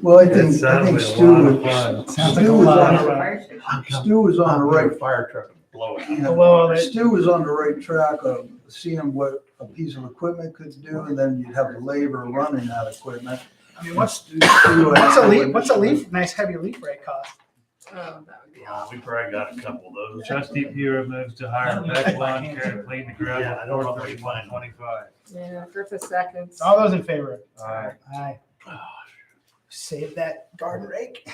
Well, I It think sounds like a Stu lot of was, fun. Sounds like a lot of Fire station. Stu was on the right. Fire truck and blow it. Yeah, Well, Stu was on the right track of seeing what a piece of equipment could do, and then you'd have the labor running that equipment. I mean, what's Stu had- a leaf, nice heavy leaf rake cost? oh, that would be we probably got a couple of those. Trustee Peter moves to hire Beck Lawn Care to clean the gravel. Yeah, I don't know if we find 431.25. Yeah, Griffith seconds. All those in favor? Aye. Aye. Save that garden rake.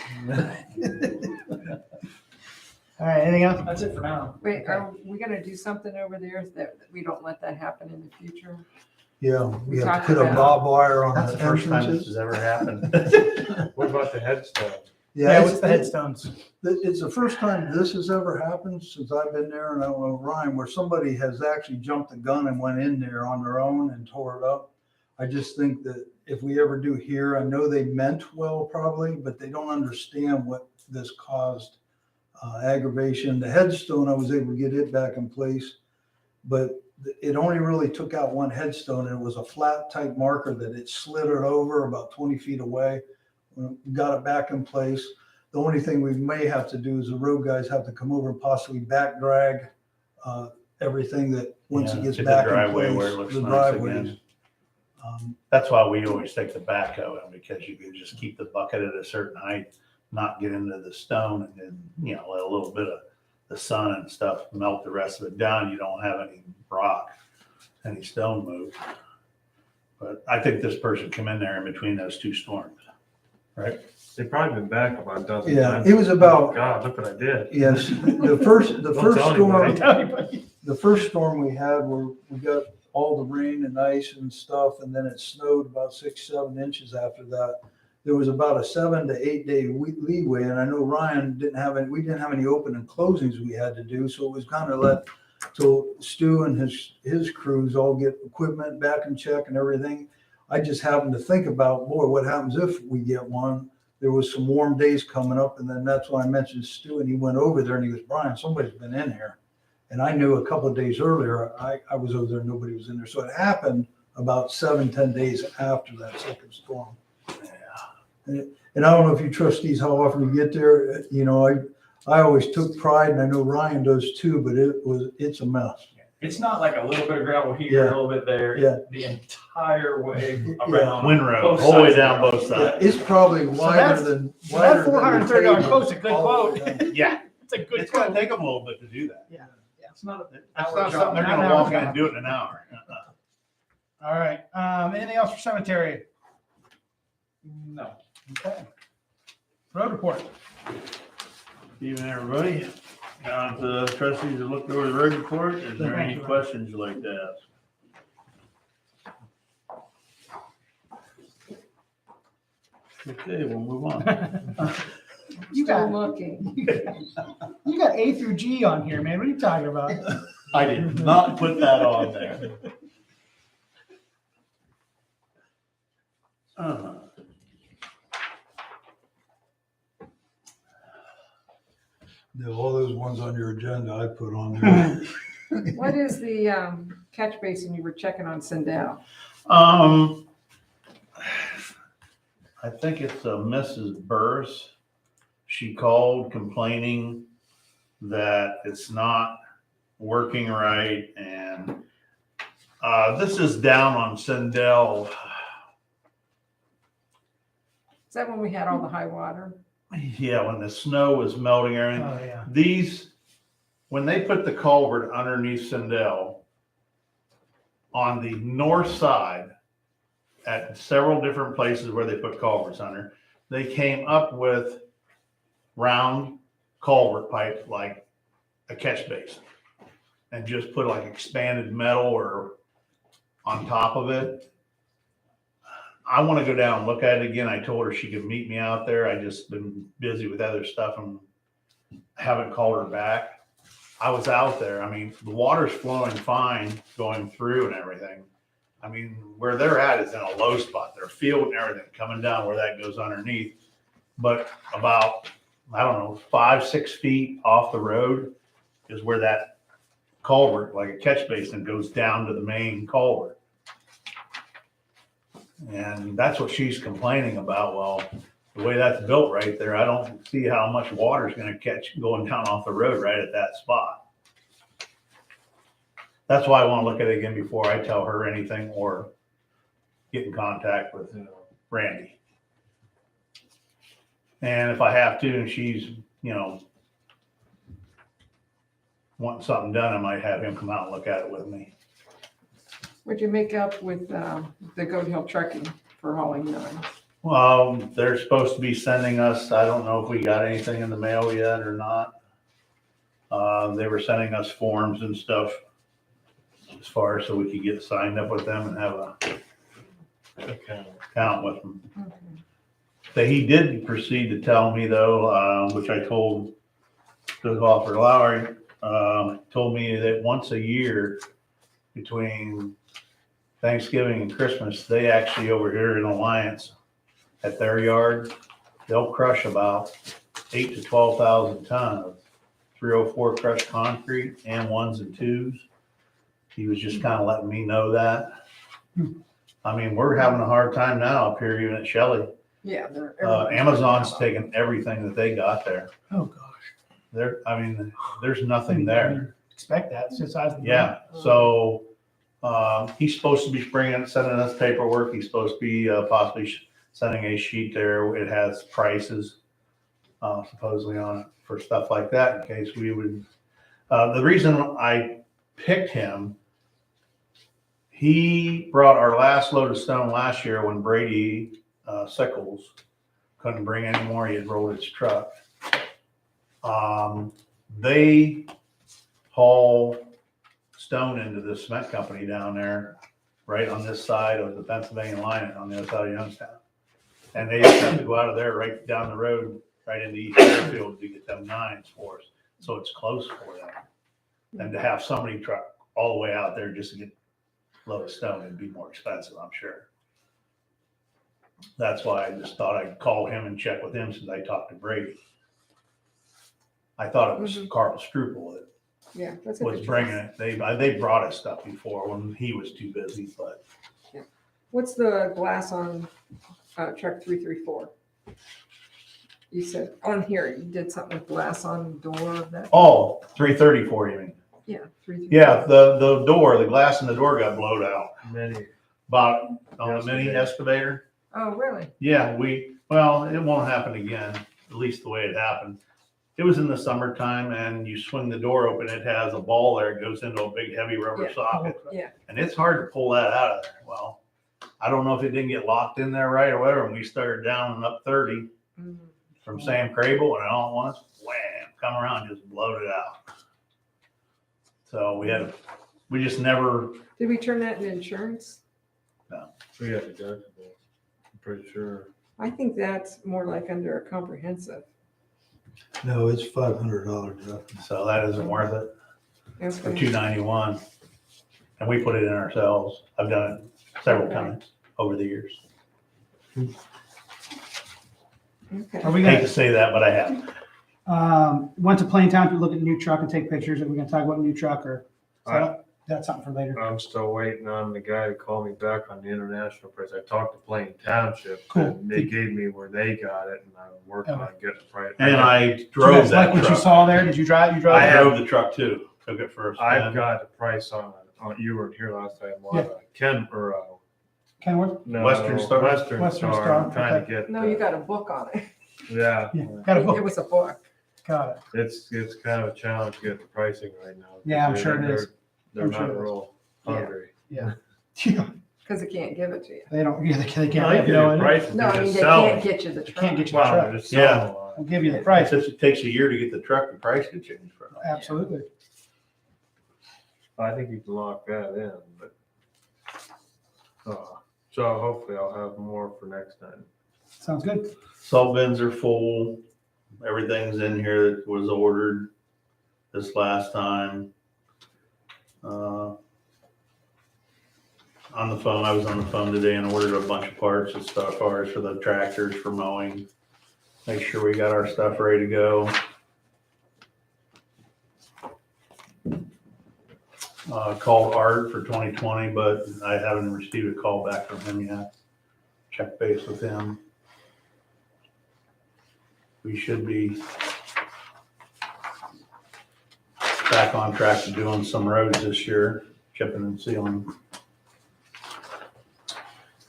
All right, anything else? That's it for now. Wait, are we gonna do something over there that we don't let that happen in the future? Yeah, we have talked to put a about- barbed wire on That's the the first time this entrances. has ever happened. What about the headstone? Yeah, it's- what's the headstones? It's the first time this has ever happened since I've been there, and I don't know, Ryan, where somebody has actually jumped the gun and went in there on their own and tore it up. I just think that if we ever do here, I know they meant well probably, but they don't understand what this caused aggravation. The headstone, I was able to get it back in place, but it only really took out one headstone, and it was a flat type marker that it slithered over about 20 feet away. Got it back in place. The only thing we may have to do is the road guys have to come over and possibly back drag everything that once Yeah, it gets get the back in driveway place. where it looks the nice driveways. again. That's why we always take the backhoe in, because you can just keep the bucket at a certain height, not get into the stone, and then, let a little bit of the sun and stuff melt the rest of it down. You don't have any rock, any stone move. But I think this person come in there in between those two storms, right? They've probably been back about a dozen Yeah, times. it was about, God, look what I did. yes, the first Don't tell storm, anybody. the first storm we had where we got all the rain and ice and stuff, and then it snowed about 6-7 inches after that. There was about a 7 to 8 day leeway, and I know Ryan we didn't have any open and closings we had to do, so it was kind of let till Stu and his crews all get equipment back in check and everything. I just happened to think about, boy, what happens if we get one? There was some warm days coming up, and then that's why I mentioned Stu, and he went over there and he goes, Brian, somebody's been in here. And I knew a couple of days earlier, I was over there, nobody was in there. So it happened about 7-10 days after that second storm. Yeah. And I don't know if you trustees, how often you get there, I always took pride, and I know Ryan does too, but it's a mess. It's not like a little bit of gravel here, Yeah. a little bit there. Yeah. The entire way Yeah. around. Windrow, both all the way sides down of both Yeah, sides. it's probably that's- wider than. so that wider than the $430 table. quote's a good All the quote. way down. Yeah, It's a good it's gonna quote. take them a little bit to do that. It's not That's hour not job, something they're not an gonna hour walk in job. and do it in an hour. All right, anything else for cemetery? No. Okay. Road report. Evening, everybody. The trustees have looked over the road report. Is there any questions you'd like to ask? Okay, we'll move on. You Still got, looking. you got A through G on here, man. What are you talking about? I did not put that on there. Uh-huh. All those ones on your agenda I put on there. What is the catch basin you were checking on Sindel? I think it's a Mrs. Burris. She called complaining that it's not working right, and this is down on Sindel. Is that when we had all the high water? Yeah, when the snow was melting, everything. Oh, yeah. These, when they put the culvert underneath Sindel on the north side at several different places where they put culverts under, they came up with round culvert pipe like a catch basin and just put like expanded metal or on top of it. I want to go down and look at it again. I told her she could meet me out there. I just been busy with other stuff and haven't called her back. I was out there. I mean, the water's flowing fine going through and everything. I mean, where they're at is in a low spot. Their field and everything coming down where that goes underneath. But about, I don't know, 5-6 feet off the road is where that culvert, like a catch basin, goes down to the main culvert. And that's what she's complaining about. Well, the way that's built right there, I don't see how much water is going to catch going down off the road right at that spot. That's why I want to look at it again before I tell her anything or get in contact with Randy. And if I have to, and she's, wanting something done, I might have him come out and look at it with me. Would you make up with the Goat Hill Trucking for hauling nine? Well, they're supposed to be sending us, I don't know if we got anything in the mail yet or not. They were sending us forms and stuff as far as so we could get signed up with them and have a account with them. Okay. He did proceed to tell me though, which I told Officer Lowry, told me that once a year between Thanksgiving and Christmas, they actually over here in Alliance at their yard, they'll crush about 8,000 to 12,000 tons of 304 crushed concrete and 1s and 2s. He was just kind of letting me know that. I mean, we're having a hard time now up here even at Shelley. Yeah. Amazon's taking everything that they got there. Oh, gosh. There's nothing there. Expect that since I've. Yeah, so he's supposed to be sending us paperwork. He's supposed to be possibly sending a sheet there. It has prices supposedly on it for stuff like that in case we would. The reason I picked him, he brought our last load of stone last year when Brady Sickles couldn't bring any more. He had rolled his truck. They haul stone into the cement company down there, right on this side of the Pennsylvania line on the other side of Youngstown. And they just have to go out of there right down the road, right into East Fairfield to get them 9s for us. So it's close for them. And to have somebody truck all the way out there just to get a load of stone, it'd be more expensive, I'm sure. That's why I just thought I'd call him and check with him since I talked to Brady. I thought it was Carl Struple that Yeah, that's a was good bringing choice. it. They brought us stuff before when he was too busy, but What's the glass on truck 334? You said on here you did something with glass on the door of that. 334, you mean? Yeah, 334. Yeah, the glass in the door got blowed out. About on the mini excavator. Oh, really? Yeah, it won't happen again, at least the way it happened. It was in the summertime and you swing the door open, it has a ball there, it goes into a big heavy rubber Yeah. socket. Yeah. And it's hard to pull that out of there. Well, I don't know if it didn't get locked in there right or whatever, and we started down and up 30 from Sam Crable, and all at once, wham, come around, just blowed it out. So we just never. Did we turn that into insurance? We got deductible, I'm pretty sure. I think that's more like under a comprehensive. No, it's $500 deductible. So that isn't worth it for Okay. $291. And we put it in ourselves. I've done it several times over the years. Okay. Are we Hate gonna, to say that, but I have. went to Plain Town to look at the new truck and take pictures. Are we gonna talk about new truck or? That's something for later. I'm still waiting on the guy to call me back on the international price. I talked to Plain Township. Cool. And they gave me where they got it, and I'm working on getting the price. And I Do you drove guys that like what you truck. saw there? Did you drive? You drove? I it? drove the truck too. Took it first. I've got the price on you weren't here last time. Kenworth? No, Western Star? Western Star. I'm trying okay. to get. No, you got a book on it. Yeah. Yeah, got a It book. was a book. Got it. It's kind of a challenge to get the pricing right now. Yeah, I'm sure it is. They're I'm sure not it is. real hungry. Yeah. Because it can't give it to you. They don't, yeah, they can't No, they have give no you idea. prices. No, I They're mean, just they selling. can't get you the They truck. can't get you Wow, the they're truck. just selling Yeah. a lot. We'll give you the It price. takes a year to get the truck. The price could change for it. Absolutely. I think you can lock that in, but So hopefully I'll have more for next time. Sounds good. Salt bins are full. Everything's in here that was ordered this last time. On the phone, I was on the phone today and ordered a bunch of parts and stuff for the tractors for mowing. Make sure we got our stuff ready to go. Called Art for 2020, but I haven't received a call back from him yet. Check base with him. We should be back on track to doing some roads this year, chipping and sealing.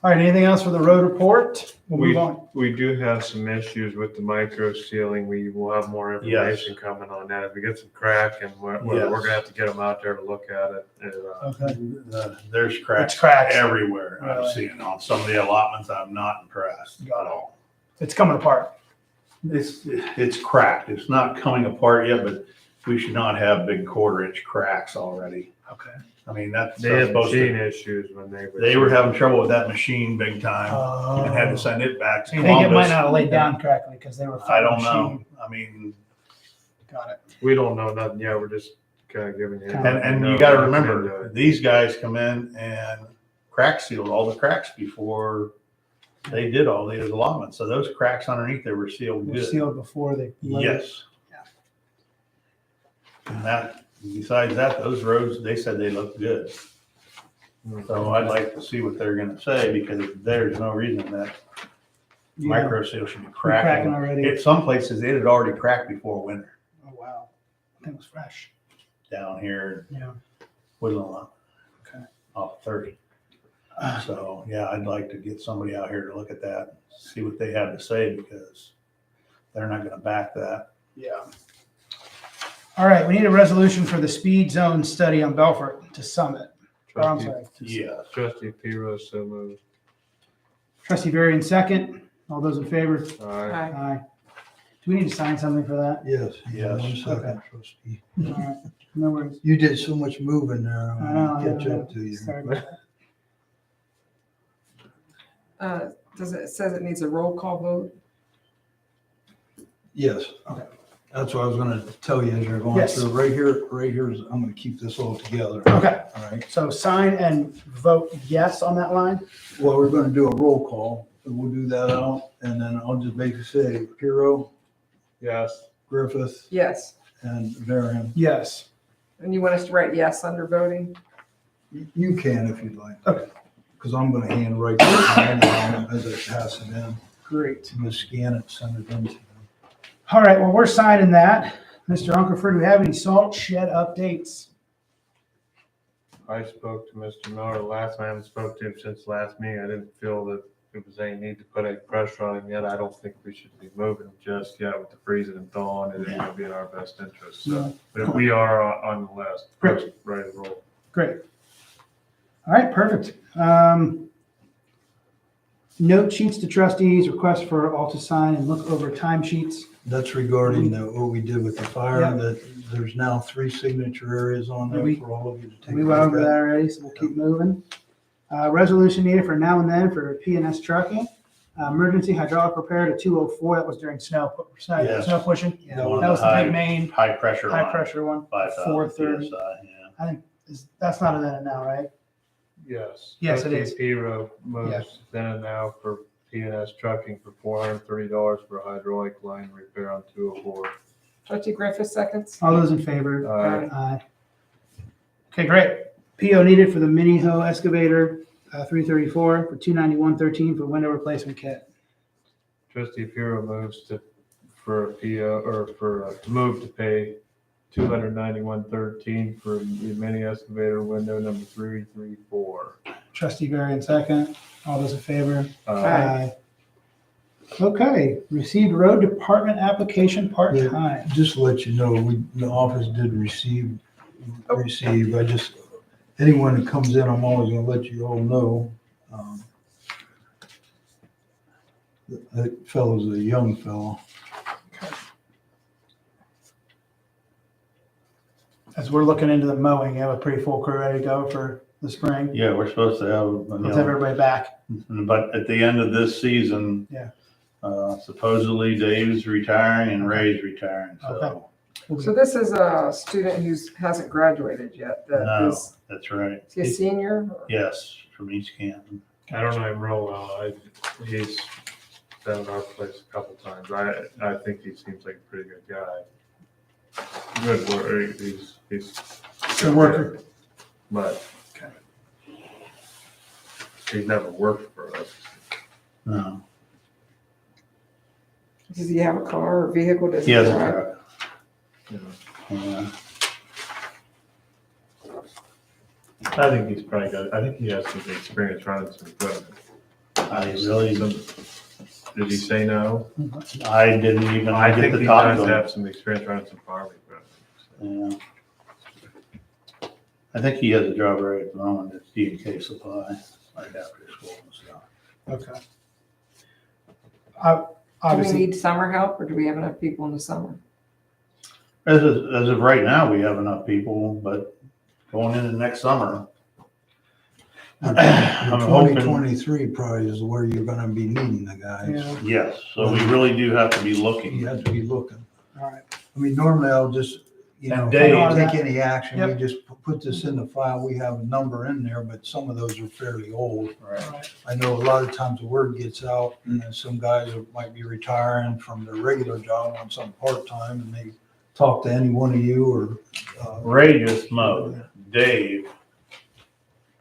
All right, anything else for the road report? We'll move on. We do have some issues with the micro sealing. We will have more information coming on that. If we get some crack and we're gonna have to get them out there to look at it. Okay. There's cracks It's cracks. everywhere. I'm Really? seeing on some of the allotments. I'm not impressed at all. It's coming apart. It's cracked. It's not coming apart yet, but we should not have big 1/4-inch cracks already. Okay. I mean, that's They had supposed machine to. issues when They were having trouble with that machine big time and had to Oh. send it back to So you think it might Columbus. not have laid down correctly because they were I fighting don't know. machine. I mean, Got it. We don't know nothing yet. We're just kind of giving you. and you gotta remember, these guys come in and crack sealed all the cracks before they did all these allotments. So those cracks underneath there were sealed They're good. sealed before they. load. Yes. Yeah. And that, besides that, those roads, they said they looked good. So I'd like to see what they're gonna say, because there's no reason that Yeah. micro seal should be Been cracking cracking. already. At some places, it had already cracked before winter Oh, wow. That was fresh. down here in Yeah. Woodland Lot. Okay. Off 30. So, yeah, I'd like to get somebody out here to look at that, see what they have to say, because they're not gonna back that. Yeah. All right, we need a resolution for the speed zone study on Belfort to Summit. Oh, I'm sorry. Yeah. Trustee Piro, so moved. Trustee Varian second. All those in favor? All right. Aye. Aye. Do we need to sign something for that? Yes. Yes. 1 second, Okay. trustee. All right. No worries. You did so much moving there. I know, I'll catch up to you. Sorry about that. It says it needs a roll call vote? Yes. Okay. That's what I was gonna tell you as you're going Yes. through. Right here's, I'm gonna keep this all together. Okay, All right. so sign and vote yes on that line? Well, we're gonna do a roll call, so we'll do that out, and then I'll just basically say Piro, Yes. Griffith, Yes. and Varian. Yes. And you want us to write yes under voting? You can if you'd like. Okay. Because I'm gonna hand write this in as I pass it in. Great. I'm gonna scan it, send it in to them. All right, well, we're signing that. Mr. Unkerford, do we have any salt shed updates? I spoke to Mr. Miller last time. I haven't spoke to him since last meeting. I didn't feel that there was any need to put any pressure on him yet. I don't think we should be moving just yet with the freezing and thawing. It ain't gonna be in our best interest. So, but we are on the list. Great. Ready to roll. Great. All right, perfect. Note sheets to trustees, request for all to sign and look over timesheets. That's regarding what we did with the fire, Yeah. that there's now 3 signature areas on there We- for all of you to take. We a went look over at. that already, so we'll keep moving. Resolution needed for now and then for P&S trucking. Emergency hydraulic repair to 204, that was during snow Yes. pushing. Yeah, The one that was the high- big main, High pressure high line, pressure one. 5,000 430. PSI, yeah. That's not in it now, right? Yes. Yes, it is. Trustee Piro Yeah. moves then and now for P&S trucking for $430 for hydraulic line repair on 204. Trustee Griffith seconds? All those in favor? Aye. Aye. Okay, great. PO needed for the mini hoe excavator, 334 for 291.13 for window replacement kit. Trustee Piro moves to move to pay $291.13 for the mini excavator window number 334. Trustee Varian second. All those in favor? Aye. Okay, received road department application part-time. Just to let you know, the office did receive, I just, anyone that comes in, I'm always gonna let you all know. That fellow's a young fellow. As we're looking into the mowing, you have a pretty full crew ready to go for the spring. Yeah, we're supposed to have, Let's have everybody back. but at the end of this season. Yeah. Supposedly Dave's retiring and Ray's retiring, so. So this is a student who hasn't graduated yet, that No, is, that's right. is he a senior? or- Yes, from East Canton. I don't know him real well. He's been at our place a couple times. I think he seems like a pretty good guy. Good worker. He's Good worker. but Okay. he's never worked for us. No, Does he have a car or vehicle? Does he has a drive? truck. You know. Yeah. I think he's probably got. I think he has some experience running some equipment. I really, Did he say no? I didn't even I get think the he top does of it. have some experience running some farm equipment. Yeah. I think he has a job right at the moment at D&K Supply, like after school and stuff. Okay. Do we Obviously, need summer help or do we have enough people in the summer? As of right now, we have enough people, but going into next summer, I'm hoping, 2023 probably is where you're gonna be needing the guys. yeah, yes, so we really do have to be You looking. have to be looking. all right. I mean, normally I'll just, you know, And if I don't Dave- take any action, we Yep. just put this in the file. We have a number in there, but some of those are fairly old. Right. All right. I know a lot of times the word gets out and then some guys might be retiring from their regular job on some part-time and they talk to any one of you or, Ray just mowed. Dave,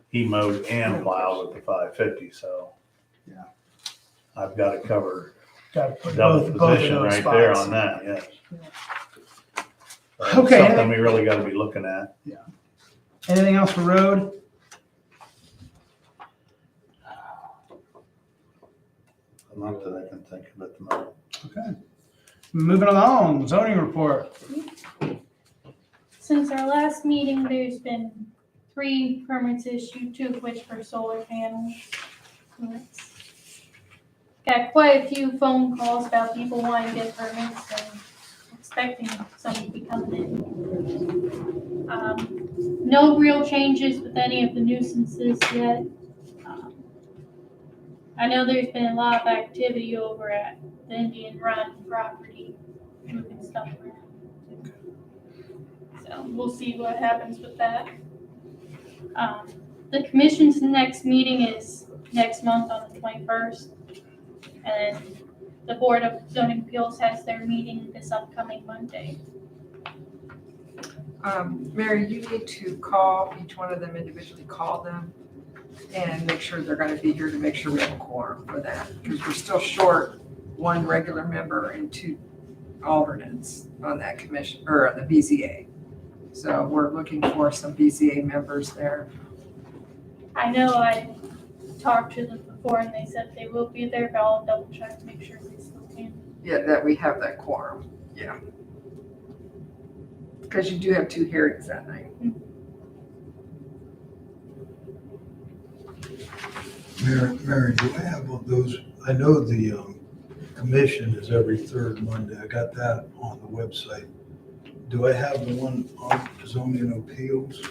he mowed and plowed with the 550, so. Yeah. I've got it covered. Got to put Double both of position those right there spots. on that, yes. Okay, Something we really gotta be looking at. Anything else for road? Not that I can think of at the moment. Okay. Moving along, zoning report. Since our last meeting, there's been 3 permits issued, 2 of which for solar panels. And it's got quite a few phone calls about people wanting to get permits and expecting some to be coming in. No real changes with any of the nuisances yet. I know there's been a lot of activity over at the Indian Run property, moving stuff around. So we'll see what happens with that. The commission's next meeting is next month on the 21st. And the Board of Zoning Appeals has their meeting this upcoming Monday. Mary, you need to call each one of them individually, call them and make sure they're gonna be here to make sure we have a quorum for that. Because we're still short 1 regular member and 2 alternates on that commission, or the BZA. So we're looking for some BZA members there. I know I talked to them before and they said they will be there, but I'll double check to make sure they still can. Yeah, that we have that quorum, yeah. Because you do have 2 hearings that night. Mary, do I have all those? I know the commission is every 3rd Monday. I got that on the website. Do I have the one on zoning appeals?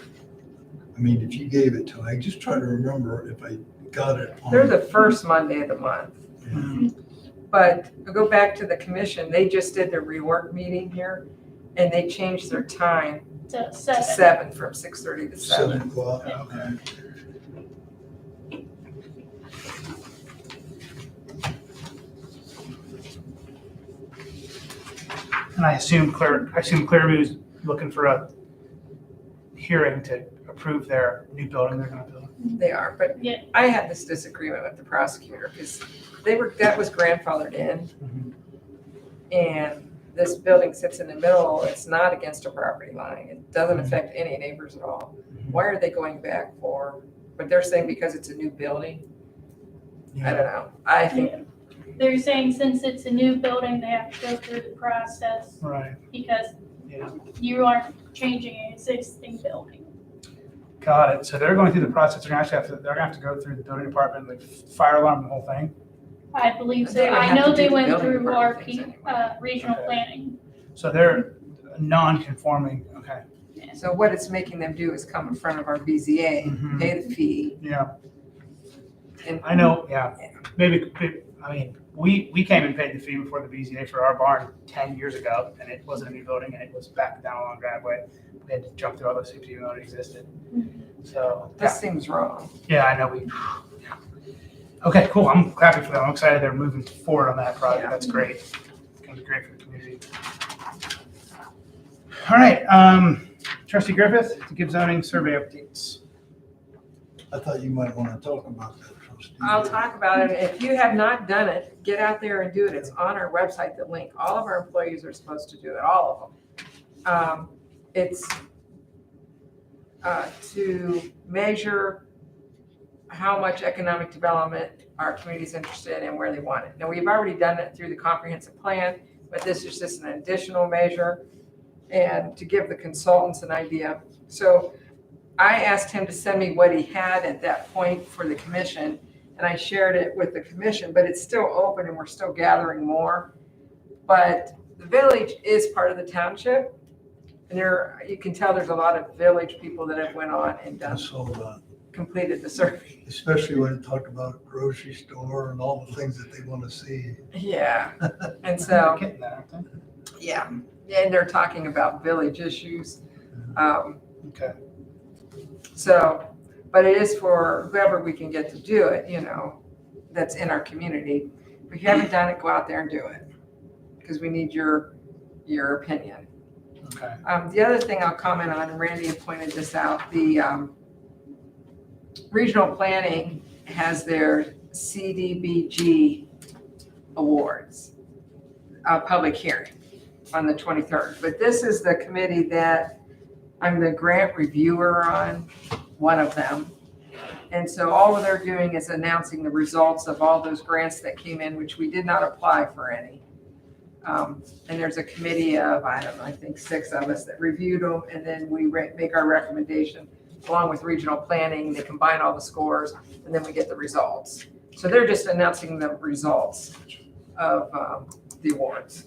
I mean, if you gave it to me, I just try to remember if I got it on. They're the first Monday of the month. Yeah. But I'll go back to the commission, they just did their rework meeting here, and they changed their time To to 7. 7, from 6:30 to 7. 7 o'clock, okay. And I assume Clearview's looking for a hearing to approve their new building they're gonna build. They are, but Yeah. I had this disagreement with the prosecutor, because that was grandfathered in, and this building sits in the middle, it's not against a property line, it doesn't affect any neighbors at all. Why are they going back for, but they're saying because it's a new building? I don't know, I think, They're saying since it's a new building, they have to go through the process Right, because yeah. you aren't changing an existing building. Got it. So they're going through the process. They're gonna have to go through the building department, like fire alarm, the whole thing. I believe so. They don't I have know to do they the went building through department things RP, anyway. regional Okay. planning. So they're non-conforming, okay. Yeah. So what it's making them do is come in front of our BZA, Mhm. pay the fee. Yeah, And I know, yeah. Maybe, I mean, we came and paid the fee before the BZA for our barn 10 years ago, and it wasn't a new building, and it was back down a long driveway. We had to jump through all those hoops even though it existed. So, yeah, this seems wrong. yeah, I know, yeah. Okay, cool, I'm happy for them. I'm excited they're moving forward on that project. Yeah. That's great. It's gonna be great for the community. All right, Trustee Griffith, to give zoning survey updates. I thought you might want to talk about that, trustee. I'll talk about it. If you have not done it, get out there and do it. It's on our website, the link. All of our employees are supposed to do it, all of them. It's to measure how much economic development our community is interested in and where they want it. Now, we've already done it through the comprehensive plan, but this is just an additional measure and to give the consultants an idea. So I asked him to send me what he had at that point for the commission, and I shared it with the commission, but it's still open and we're still gathering more. But the village is part of the township, and you can tell there's a lot of village people that have went on and I done, saw that, completed the survey. especially when it talked about grocery store and all the things that they want to see. Yeah, and so, Getting that, aren't they? yeah, and they're talking about village issues. Okay. So, but it is for whoever we can get to do it, that's in our community. If you haven't done it, go out there and do it, because we need your opinion. Okay. The other thing I'll comment on, and Randy had pointed this out, the regional planning has their CDBG awards, public hearing on the 23rd. But this is the committee that I'm the grant reviewer on, one of them. And so all they're doing is announcing the results of all those grants that came in, which we did not apply for any. And there's a committee of, I don't know, I think 6 of us that reviewed them, and then we make our recommendation along with regional planning. They combine all the scores, and then we get the results. So they're just announcing the results of the awards.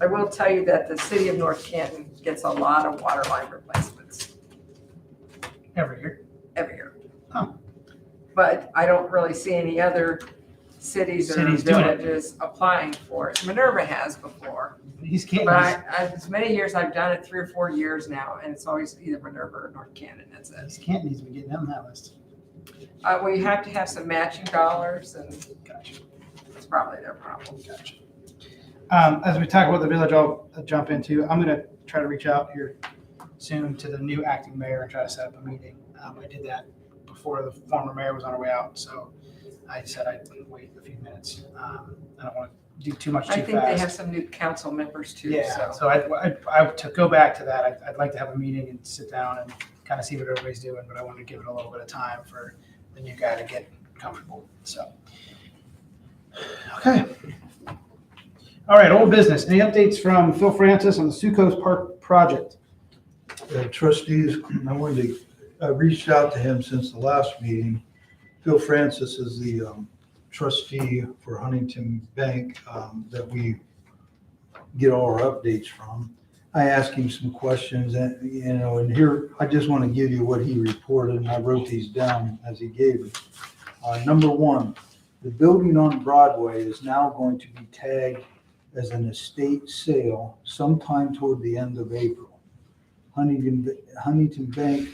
I will tell you that the city of North Canton gets a lot of water line replacements Every year. every year. Huh. But I don't really see any other cities or Cities doing it. villages applying for it. Minerva has before, He's getting. but as many years, I've done it 3 or 4 years now, and it's always either Minerva or North Canton, that's it. East Canton needs to be getting on that list. Well, you have to have some matching dollars, and Gotcha. that's probably their problem. Gotcha. As we talk about the village, I'll jump into, I'm gonna try to reach out here soon to the new acting mayor and try to set up a meeting. I did that before the former mayor was on her way out, so I said I'd wait a few minutes. I don't want to do too much too I fast. think they have some new council members too, Yeah, so. so I to go back to that, I'd like to have a meeting and sit down and kind of see what everybody's doing, but I want to give it a little bit of time for the new guy to get comfortable, so. Okay. All right, old business. Any updates from Phil Francis on the Succo's Park project? Trustees, I reached out to him since the last meeting. Phil Francis is the trustee for Huntington Bank that we get all our updates from. I asked him some questions and, and here, I just want to give you what he reported, and I wrote these down as he gave it. Number 1, the building on Broadway is now going to be tagged as an estate sale sometime toward the end of April. Huntington Bank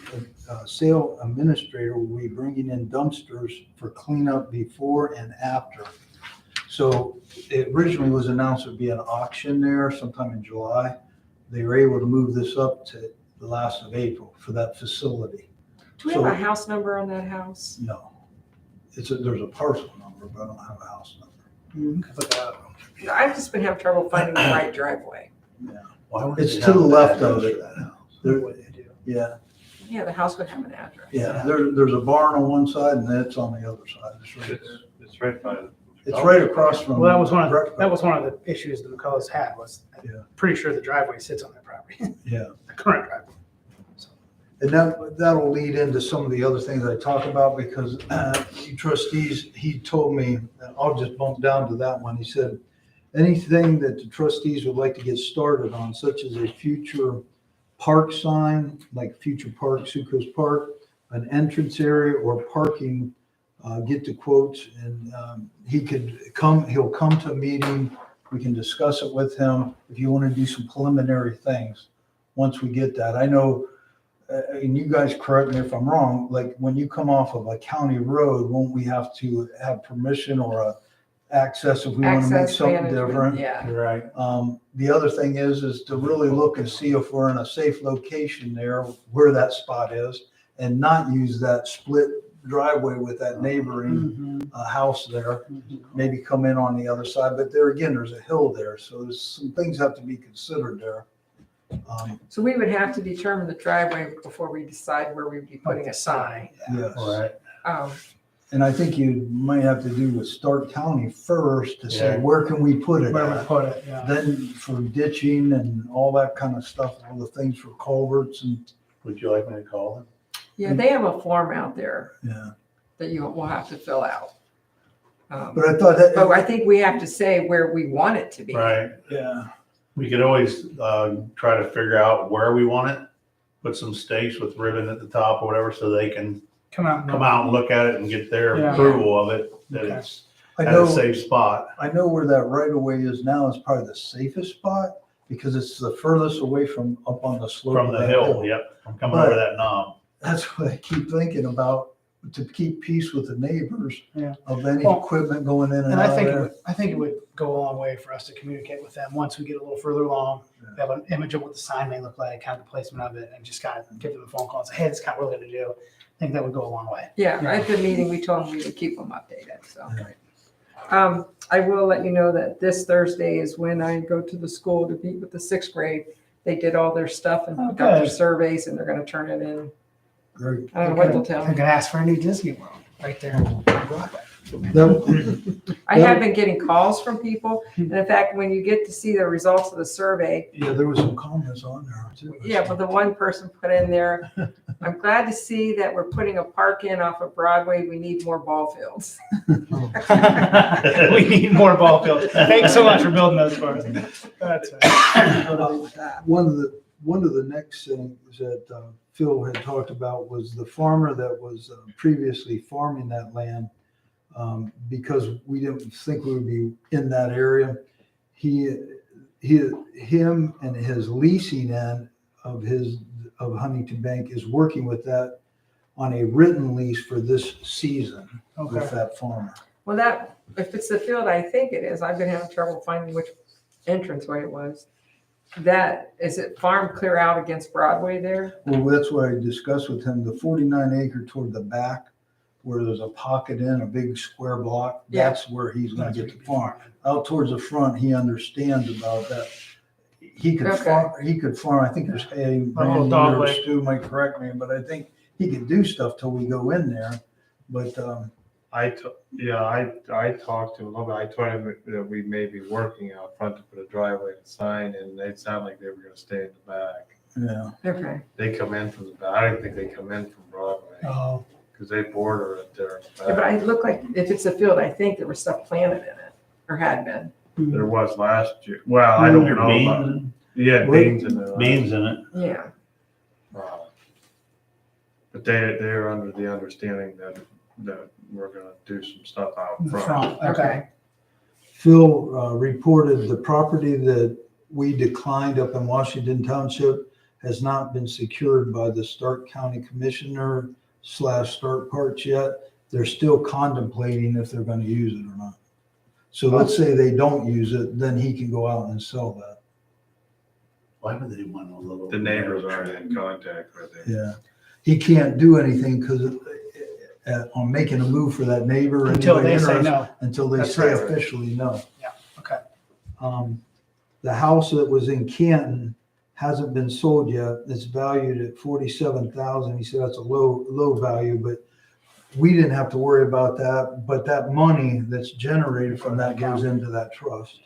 sale administrator will be bringing in dumpsters for cleanup before and after. So it originally was announced it would be an auction there sometime in July. They were able to move this up to the last of April for that facility. Do we have a house number on that house? No, there's a parcel number, but I don't have a house number. I've just been having trouble finding the right driveway. It's to the left of it. There- Yeah, Yeah, the house would have an address. yeah. There's a barn on one side and that's on the other side. It's right by the. It's right across from. Well, that was one of the issues the McCulloughs had, was Yeah. I'm pretty sure the driveway sits on their property, Yeah. the current driveway. And that'll lead into some of the other things I talk about because you trustees, he told me, and I'll just bump down to that one. He said, anything that the trustees would like to get started on, such as a future park sign, like Future Park, Sucrose Park, an entrance area or parking, get the quotes, and he'll come to a meeting. We can discuss it with him if you want to do some preliminary things. Once we get that, I know, and you guys correct me if I'm wrong, like when you come off of a county road, won't we have to have permission or a access if we want to make Access something management, different? yeah. You're right. The other thing is to really look and see if we're in a safe location there, where that spot is, and not use that split driveway with that neighboring house there. Maybe come in on the other side, but there again, there's a hill there, so there's some things have to be considered there. So we would have to determine the driveway before we decide where we'd be putting a sign. Yes. Right. And I think you might have to do with Stark County first to say, Yeah. where can we put it Where we at? put it, yeah. Then for ditching and all that kind of stuff, all the things for culverts and, Would you like me to call them? Yeah, they have a form out there yeah. that you will have to fill out. But I thought that, But I think we have to say where we want it to be. Right. yeah, We could always try to figure out where we want it, put some stakes with ribbon at the top or whatever, so they can Come out. come out and look at it and get their Yeah. approval of it, that Okay. it's I at a know, safe spot. I know where that right of way is now is probably the safest spot because it's the furthest away from up on the slope. From of the that hill, yep, from coming over that knob. That's what I keep thinking about, to keep peace with the neighbors Yeah. of any Well, equipment going in and And out I of think, there. I think it would go a long way for us to communicate with them once we get a little further along. We have an image of what the sign may look like, kind of the placement of it, and just kind of give them a phone call and say, hey, this is kind of what we're going to do. I think that would go a long way. Yeah, at the meeting, we told them we would keep them updated, so. I will let you know that this Thursday is when I go to the school to meet with the sixth grade. They did all their stuff and got their Okay. surveys and they're gonna turn it in. Great. I don't know what they'll tell I me. can ask for a new Disney World right there. I have been getting calls from people, and in fact, when you get to see the results of the survey, Yeah, there was some comments on there too. yeah, but the one person put in there, I'm glad to see that we're putting a park in off of Broadway. We need more ball fields. We need more ball fields. Thanks so much for building those for us. That's right. One of the next things that Phil had talked about was the farmer that was previously farming that land, because we didn't think we would be in that area. Him and his leasing end of Huntington Bank is working with that on a written lease for this season Okay. with that farmer. Well, that, if it's the field, I think it is. I've been having trouble finding which entranceway it was. That, is it farm clear out against Broadway there? Well, that's what I discussed with him, the 49 acre toward the back, where there's a pocket in, a big square block, Yeah. that's where he's gonna get the farm. Out towards the front, he understands about that. He could Okay. farm, I think there's hay, A little Brandon dog or leg. Stu might correct me, but I think he could do stuff till we go in there. But, I talked to him a little bit. I told him that we may be working out front to put a driveway and sign, and they sounded like they were gonna stay in the back. yeah, Okay. They come in from the back. I didn't think they come in from Broadway, Oh, because they border it there in the Yeah, but back. I look like, if it's a field, I think there was stuff planted in it, or had been. There was last year. Well, I don't know. about- Beans, Yeah, beans in there. beans in it. Yeah. But they're under the understanding that we're gonna do some stuff out in the front. front, okay. Phil reported the property that we declined up in Washington Township has not been secured by the Stark County Commissioner / Stark Parks yet. They're still contemplating if they're gonna use it or not. So let's say they don't use it, then he can go out and sell that. Why would they want a little? The neighbors aren't in contact with it. Yeah. He can't do anything because on making a move for that neighbor. or Until they anybody say interested, no. Until they That's say right. officially no. Yeah, okay. The house that was in Canton hasn't been sold yet. It's valued at $47,000. He said that's a low value, but we didn't have to worry about that. But that money that's generated from that goes into that trust.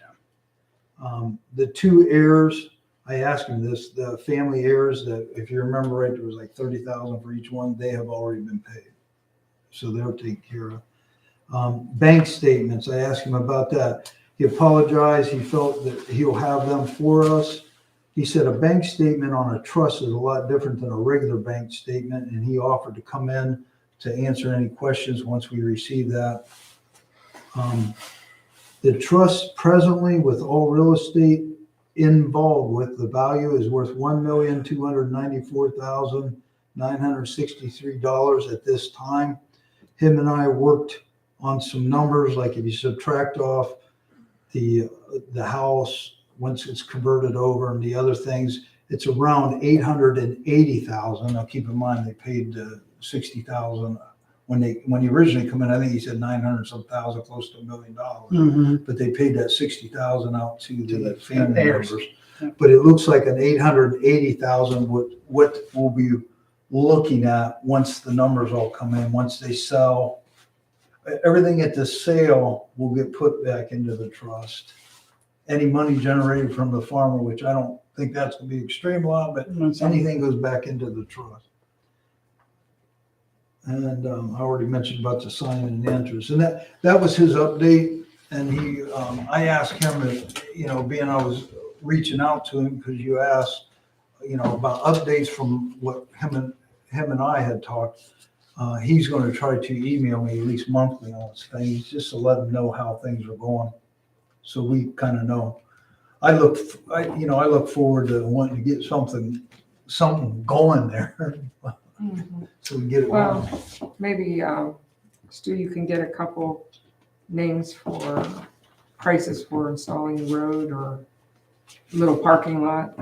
The two heirs, I asked him this, the family heirs that, if you remember right, there was like $30,000 for each one. They have already been paid. So they're taken care of. Bank statements, I asked him about that. He apologized. He felt that he'll have them for us. He said a bank statement on a trust is a lot different than a regular bank statement, and he offered to come in to answer any questions once we receive that. The trust presently with all real estate involved with the value is worth $1,294,963 at this time. Him and I worked on some numbers, like if you subtract off the house, once it's converted over and the other things, it's around 880,000. Now keep in mind, they paid 60,000 when he originally come in. I think he said 900 some thousand, close to $1 million. But they paid that 60,000 out to the family heirs. members. But it looks like an 880,000 what we'll be looking at once the numbers all come in, once they sell. Everything at the sale will get put back into the trust. Any money generated from the farmer, which I don't think that's gonna be extreme lot, but anything goes back into the trust. And I already mentioned about the sign and interest, and that was his update. And he, I asked him if, being I was reaching out to him because you asked, about updates from what him and I had talked. He's going to try to email me at least monthly on his things, just to let him know how things are going, so we kind of know. I look forward to wanting to get something going there, so we can get it Well, going. maybe, Stu, you can get a couple names for prices for installing the road or little parking lot.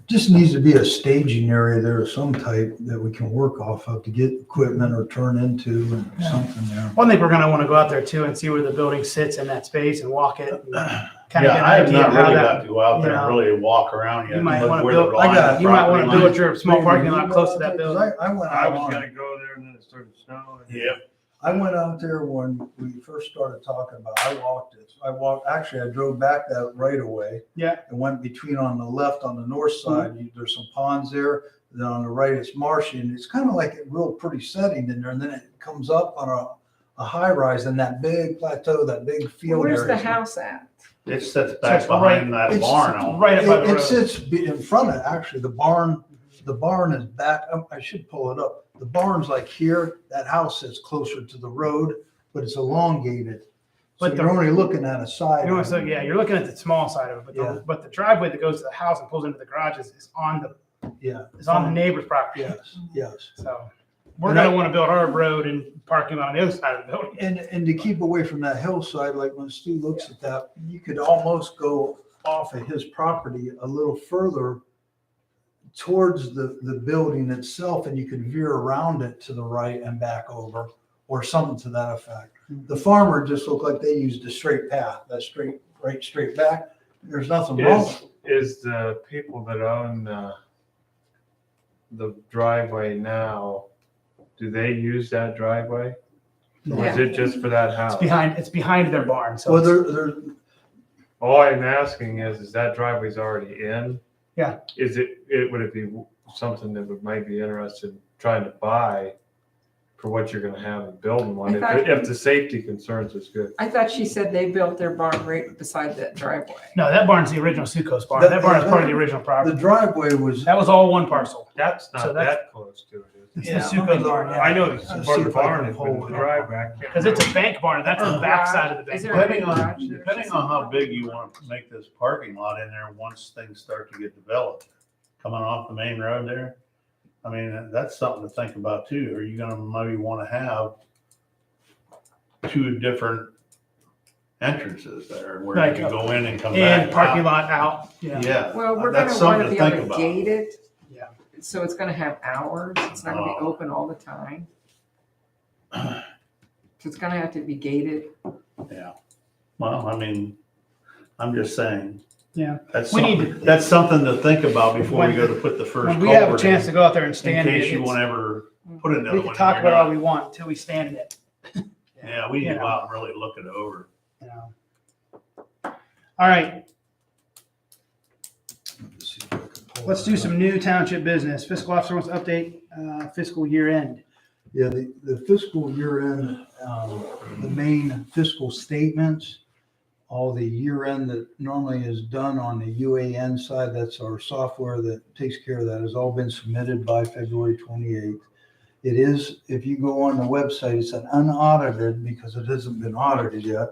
Just needs to be a staging area there of some type that we can work off of to get equipment or turn into and something there. One thing we're gonna wanna go out there too and see where the building sits in that space and walk it. And kind of Yeah, get I an have idea not of how really that, got to go out there you and know, really walk around yet. you might Look wanna where build- the line I got- of you might property wanna line build is. your small parking lot close to that building. I went I out was on gonna go there and then it started snowing. Yep. I went out there when we first started talking about, I actually I drove back that right away. Yeah. And went between on the left, on the north side, there's some ponds there. Then on the right, it's marshy, and it's kind of like a real pretty setting in there. And then it comes up on a high rise and that big plateau, that big field area. Where's the house at? It sits Sits back behind that it's barn. out right there. up by the It road. sits in front of, actually, the barn. The barn is back, I should pull it up. The barn's like here, that house sits closer to the road, but it's elongated. So But you're only looking at a side. So yeah, you're looking at the small side of it, Yeah. but the driveway that goes to the house and pulls into the garage is on the Yeah. neighbor's property. Yes. So we're And gonna want to build our road and parking lot on the other side of the building. And to keep away from that hillside, like when Stu looks at that, you could almost go off of his property a little further towards the building itself, and you could veer around it to the right and back over, or something to that effect. The farmer just looked like they used a straight path, that straight back. There's nothing wrong. Is the people that own the driveway now, do they use that driveway? Or is Yeah. it just for that house? It's behind their barn, so Well, it's- they're All I'm asking is that driveway's already in? Yeah. Would it be something that might be interested in trying to buy for what you're gonna have in building one? I thought- If the safety concerns is good. I thought she said they built their barn right beside that driveway. no, that barn's the original Sukos barn. That- That barn is part of the original the property. driveway was. That was all one parcel. That's So not that's- that close to it, is it? It's the Sukos barn, I yeah. know it's Let's part see of the if I can barn, it's hold the it. driveway. I can't Because it's a bank barn. That's the back side of the Is bank. there a barn. Depending on, garage there? depending on how big you want to make this parking lot in there, once things start to get developed, coming off the main road there. I mean, that's something to think about too. Are you gonna maybe want to have two different entrances there where Like, you can go in and come back? And parking out? lot out, yeah. Yeah. Well, we're that's gonna want something it to to be think able to about. gate it. Yeah. So it's gonna have hours. It's not gonna be Oh. open all the time. So it's gonna have to be gated. Yeah. Well, I mean, I'm just saying. Yeah. That's We need something, that's something to think about before we go to put the first When we have a culvert chance in, to go out there and in stand in it, case you it's- want to ever put another we one. can talk in about there. all we want until we stand in it. Yeah, we need you to go know. out and really look it over. You know. All right, let's do some new township business. Fiscal officer wants to update fiscal year end. Yeah, the fiscal year end, the main fiscal statements all the year end that normally is done on the UAN side, that's our software that takes care of that, has all been submitted by February 28th. It is, if you go on the website, it's an unaudited because it hasn't been audited yet.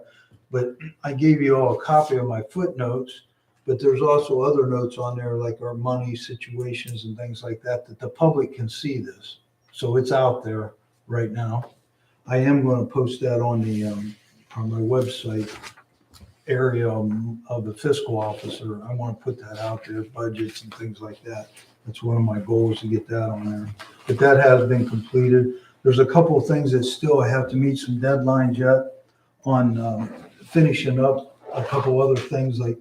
But I gave you all a copy of my footnotes, but there's also other notes on there like our money situations and things like that, that the public can see this. So it's out there right now. I am going to post that on my website area of the fiscal officer. I want to put that out there, budgets and things like that. That's one of my goals, to get that on there. But that has been completed. There's a couple of things that still have to meet some deadlines yet on finishing up a couple other things like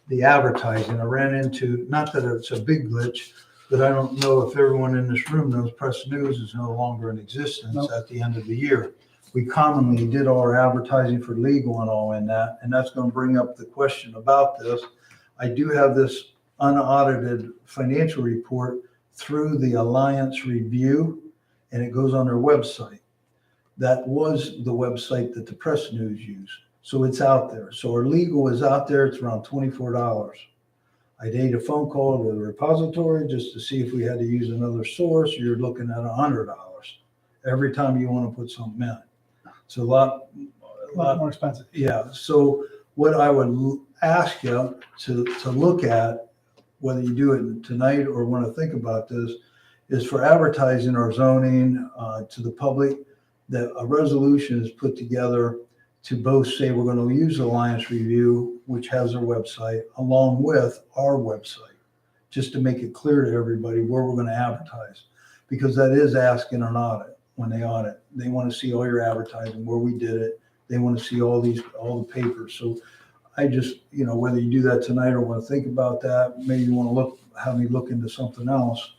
the advertising. I ran into, not that it's a big glitch, but I don't know if everyone in this room knows Press News is no longer in existence at the end of the year. We commonly did all our advertising for legal and all in that, and that's going to bring up the question about this. I do have this unaudited financial report through the Alliance Review, and it goes on their website. That was the website that the Press News used. So it's out there. So our legal is out there. It's around $24. I made a phone call to the repository just to see if we had to use another source. You're looking at $100 every time you want to put something in. It's a lot more expensive. Yeah. So what I would ask you to look at, whether you do it tonight or want to think about this, is for advertising or zoning to the public, that a resolution is put together to both say we're going to use Alliance Review, which has their website, along with our website, just to make it clear to everybody where we're going to advertise, because that is asking an audit. When they audit, they want to see all your advertising, where we did it. They want to see all the papers. So I just, whether you do that tonight or want to think about that, maybe you want to have me look into something else.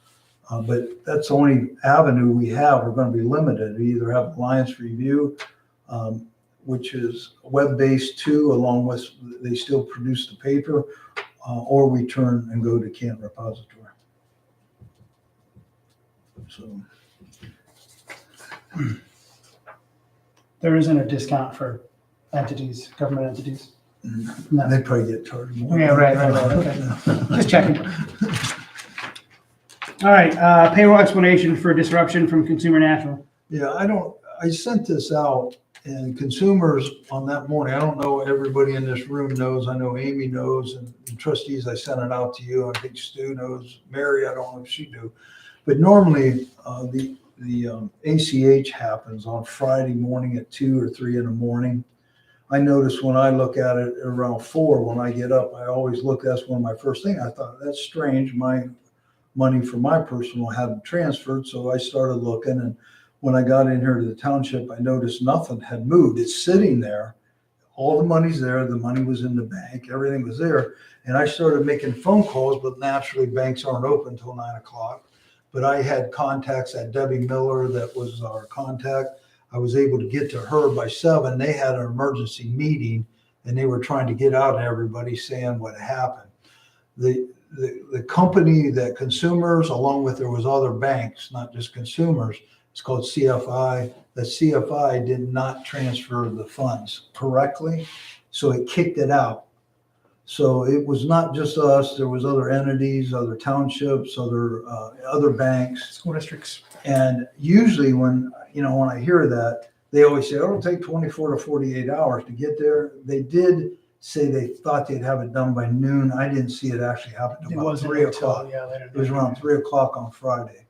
But that's the only avenue we have. We're going to be limited. We either have Alliance Review, which is web-based too, along with, they still produce the paper, or we turn and go to Canton Repository. So. There isn't a discount for entities, government entities? No. They probably get charged more. Yeah, right, okay. Just checking. All right, payroll explanation for disruption from Consumer National. Yeah, I sent this out, and consumers on that morning, I don't know everybody in this room knows, I know Amy knows, and trustees, I sent it out to you, I think Stu knows, Mary, I don't know if she do. But normally, the ACH happens on Friday morning at 2 or 3 in the morning. I notice when I look at it around 4, when I get up, I always look, that's one of my first things. I thought, that's strange. My money for my personal hadn't transferred. So I started looking, and when I got in here to the township, I noticed nothing had moved. It's sitting there. All the money's there. The money was in the bank. Everything was there. And I started making phone calls, but naturally banks aren't open until 9 o'clock. But I had contacts at Debbie Miller, that was our contact. I was able to get to her by 7. They had an emergency meeting, and they were trying to get out to everybody saying what happened. The company that consumers, along with, there was other banks, not just consumers, it's called CFI. The CFI did not transfer the funds correctly, so it kicked it out. So it was not just us. There was other entities, other townships, other banks, School districts. and usually when I hear that, they always say, "Oh, it'll take 24 to 48 hours to get there." They did say they thought they'd have it done by noon. I didn't see it actually happen It until about wasn't 3 until, o'clock. later. It was around 3 o'clock on Friday.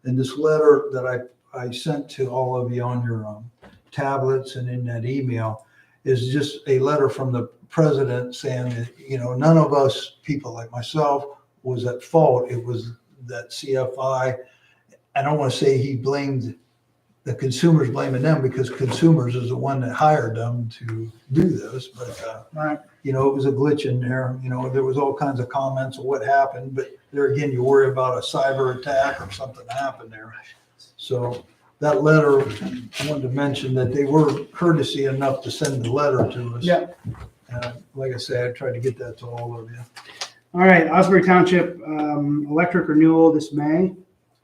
And this letter that I sent to all of you on your tablets and in that email is just a letter from the president saying that, none of us, people like myself, was at fault. It was that CFI. I don't want to say he blamed the consumers, blaming them, because consumers is the one that hired them to do this. But, Right. it was a glitch in there. There was all kinds of comments of what happened. But there again, you worry about a cyber attack or something happened there. So that letter, I wanted to mention that they were courtesy enough to send the letter to us. Yeah. Like I said, I tried to get that to all of you. All right, Osnaburg Township electric renewal this May.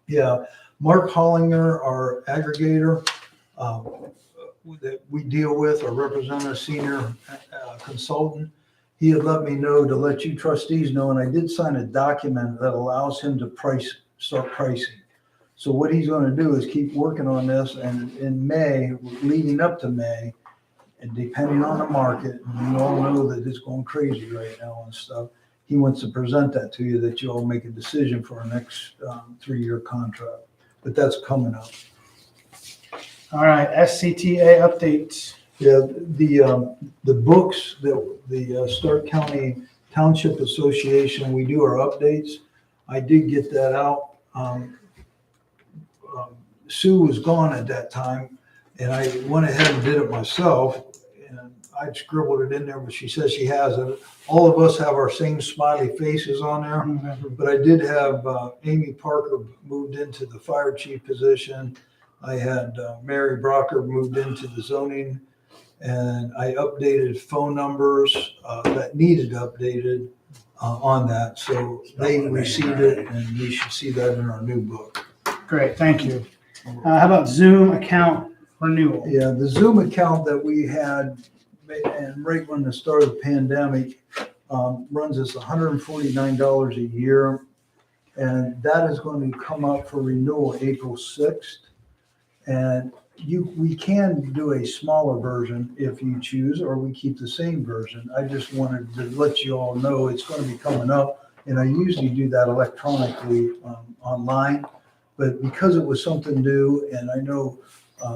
Yeah, Mark Hollinger, our aggregator, that we deal with or represent a senior consultant, he had let me know to let you trustees know, and I did sign a document that allows him to start pricing. So what he's gonna do is keep working on this, and in May, leading up to May, and depending on the market, and you all know that it's going crazy right now and stuff, he wants to present that to you, that you all make a decision for our next 3-year contract. But that's coming up. All right, SCTA updates. Yeah, the books that the Stark County Township Association, we do our updates. I did get that out. Sue was gone at that time, and I went ahead and did it myself. And I scribbled it in there, but she says she has it. All of us have our same smiley faces on there. But I did have Amy Parker moved into the fire chief position. I had Mary Brocker moved into the zoning, and I updated phone numbers that needed updated on that. So they received it, and we should see that in our new book. Great, thank you. How about Zoom account renewal? Yeah, the Zoom account that we had, and right when the start of the pandemic, runs us $149 a year. And that is going to come up for renewal April 6th. And we can do a smaller version if you choose, or we keep the same version. I just wanted to let you all know it's going to be coming up. And I usually do that electronically online. But because it was something new, and I know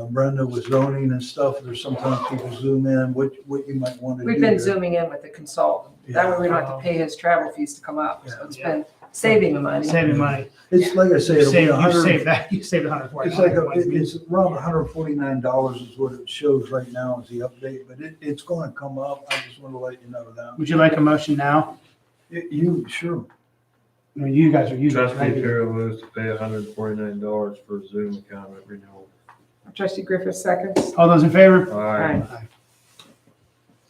Brenda was zoning and stuff, there's sometimes people zoom in, what you might want to do. We've been there. zooming in with the consultant. That way we don't have to pay his travel fees to come up. So it's been saving the money. Saving money. It's like I say, You it'll be saved 100. that. You saved $140. It's like, it's around $149 is what it shows right now as the update, but it's going to come up. I just want to let you know that. Would you like a motion now? You, sure. I mean, you guys are using it, Trustee right? Carol moves to pay $149 for Zoom account at renewal. Trustee Griffith seconds. All those in favor? Aye.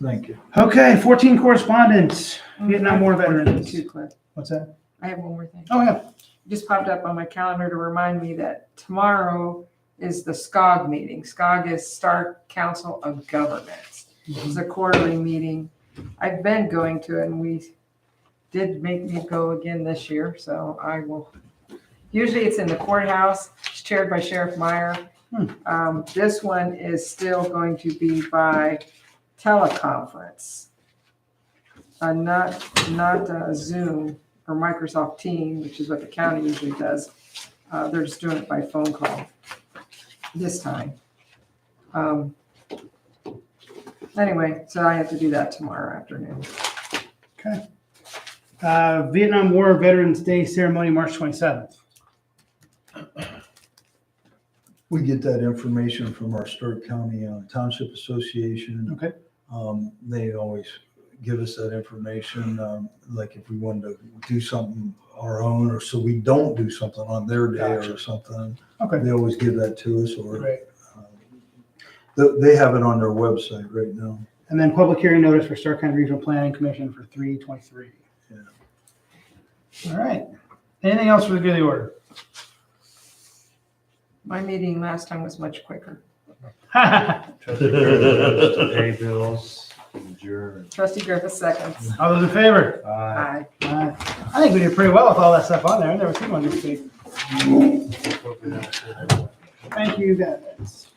Thank you. Okay, 14 correspondence. Vietnam War veterans. Too, Cliff. What's that? I have one more thing. Oh, yeah. Just popped up on my calendar to remind me that tomorrow is the SCOG meeting. SCOG is Stark Council of Governments. It's a quarterly meeting. I've been going to it, and we did make me go again this year, so I will. Usually it's in the courthouse. It's chaired by Sheriff Meyer. This one is still going to be by teleconference, not Zoom or Microsoft Teams, which is what the county usually does. They're just doing it by phone call this time. Anyway, so I have to do that tomorrow afternoon. Okay. Vietnam War Veterans Day ceremony, March 27th. We get that information from our Stark County Township Association. Okay. They always give us that information, like if we wanted to do something our own, or so we don't do something on their day Gotcha. or something. Okay. They always give that to us, or Great. they have it on their website right now. And then public hearing notice for Stark County Regional Planning Commission for 3/23. Yeah. All right. Anything else for the good of the order? My meeting last time was much quicker. Trustee Carol moves to pay bills. Adjourn. Trustee Griffith seconds. All those in favor? Aye. Aye. I think we did pretty well with all that stuff on there. I've never seen one this big. Thank you, guys.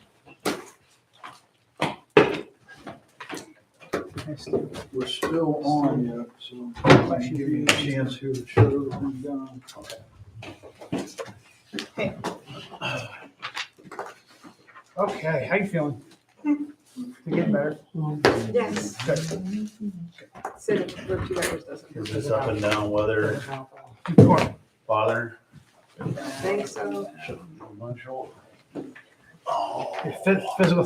We're still on yet, so I'll give you a chance here to shut everything down. Okay, how you feeling? You getting better? Yes. Good. Sitting for 2 hours doesn't. Is this up and down weather Good. bother? Think so. Bunch of- Physical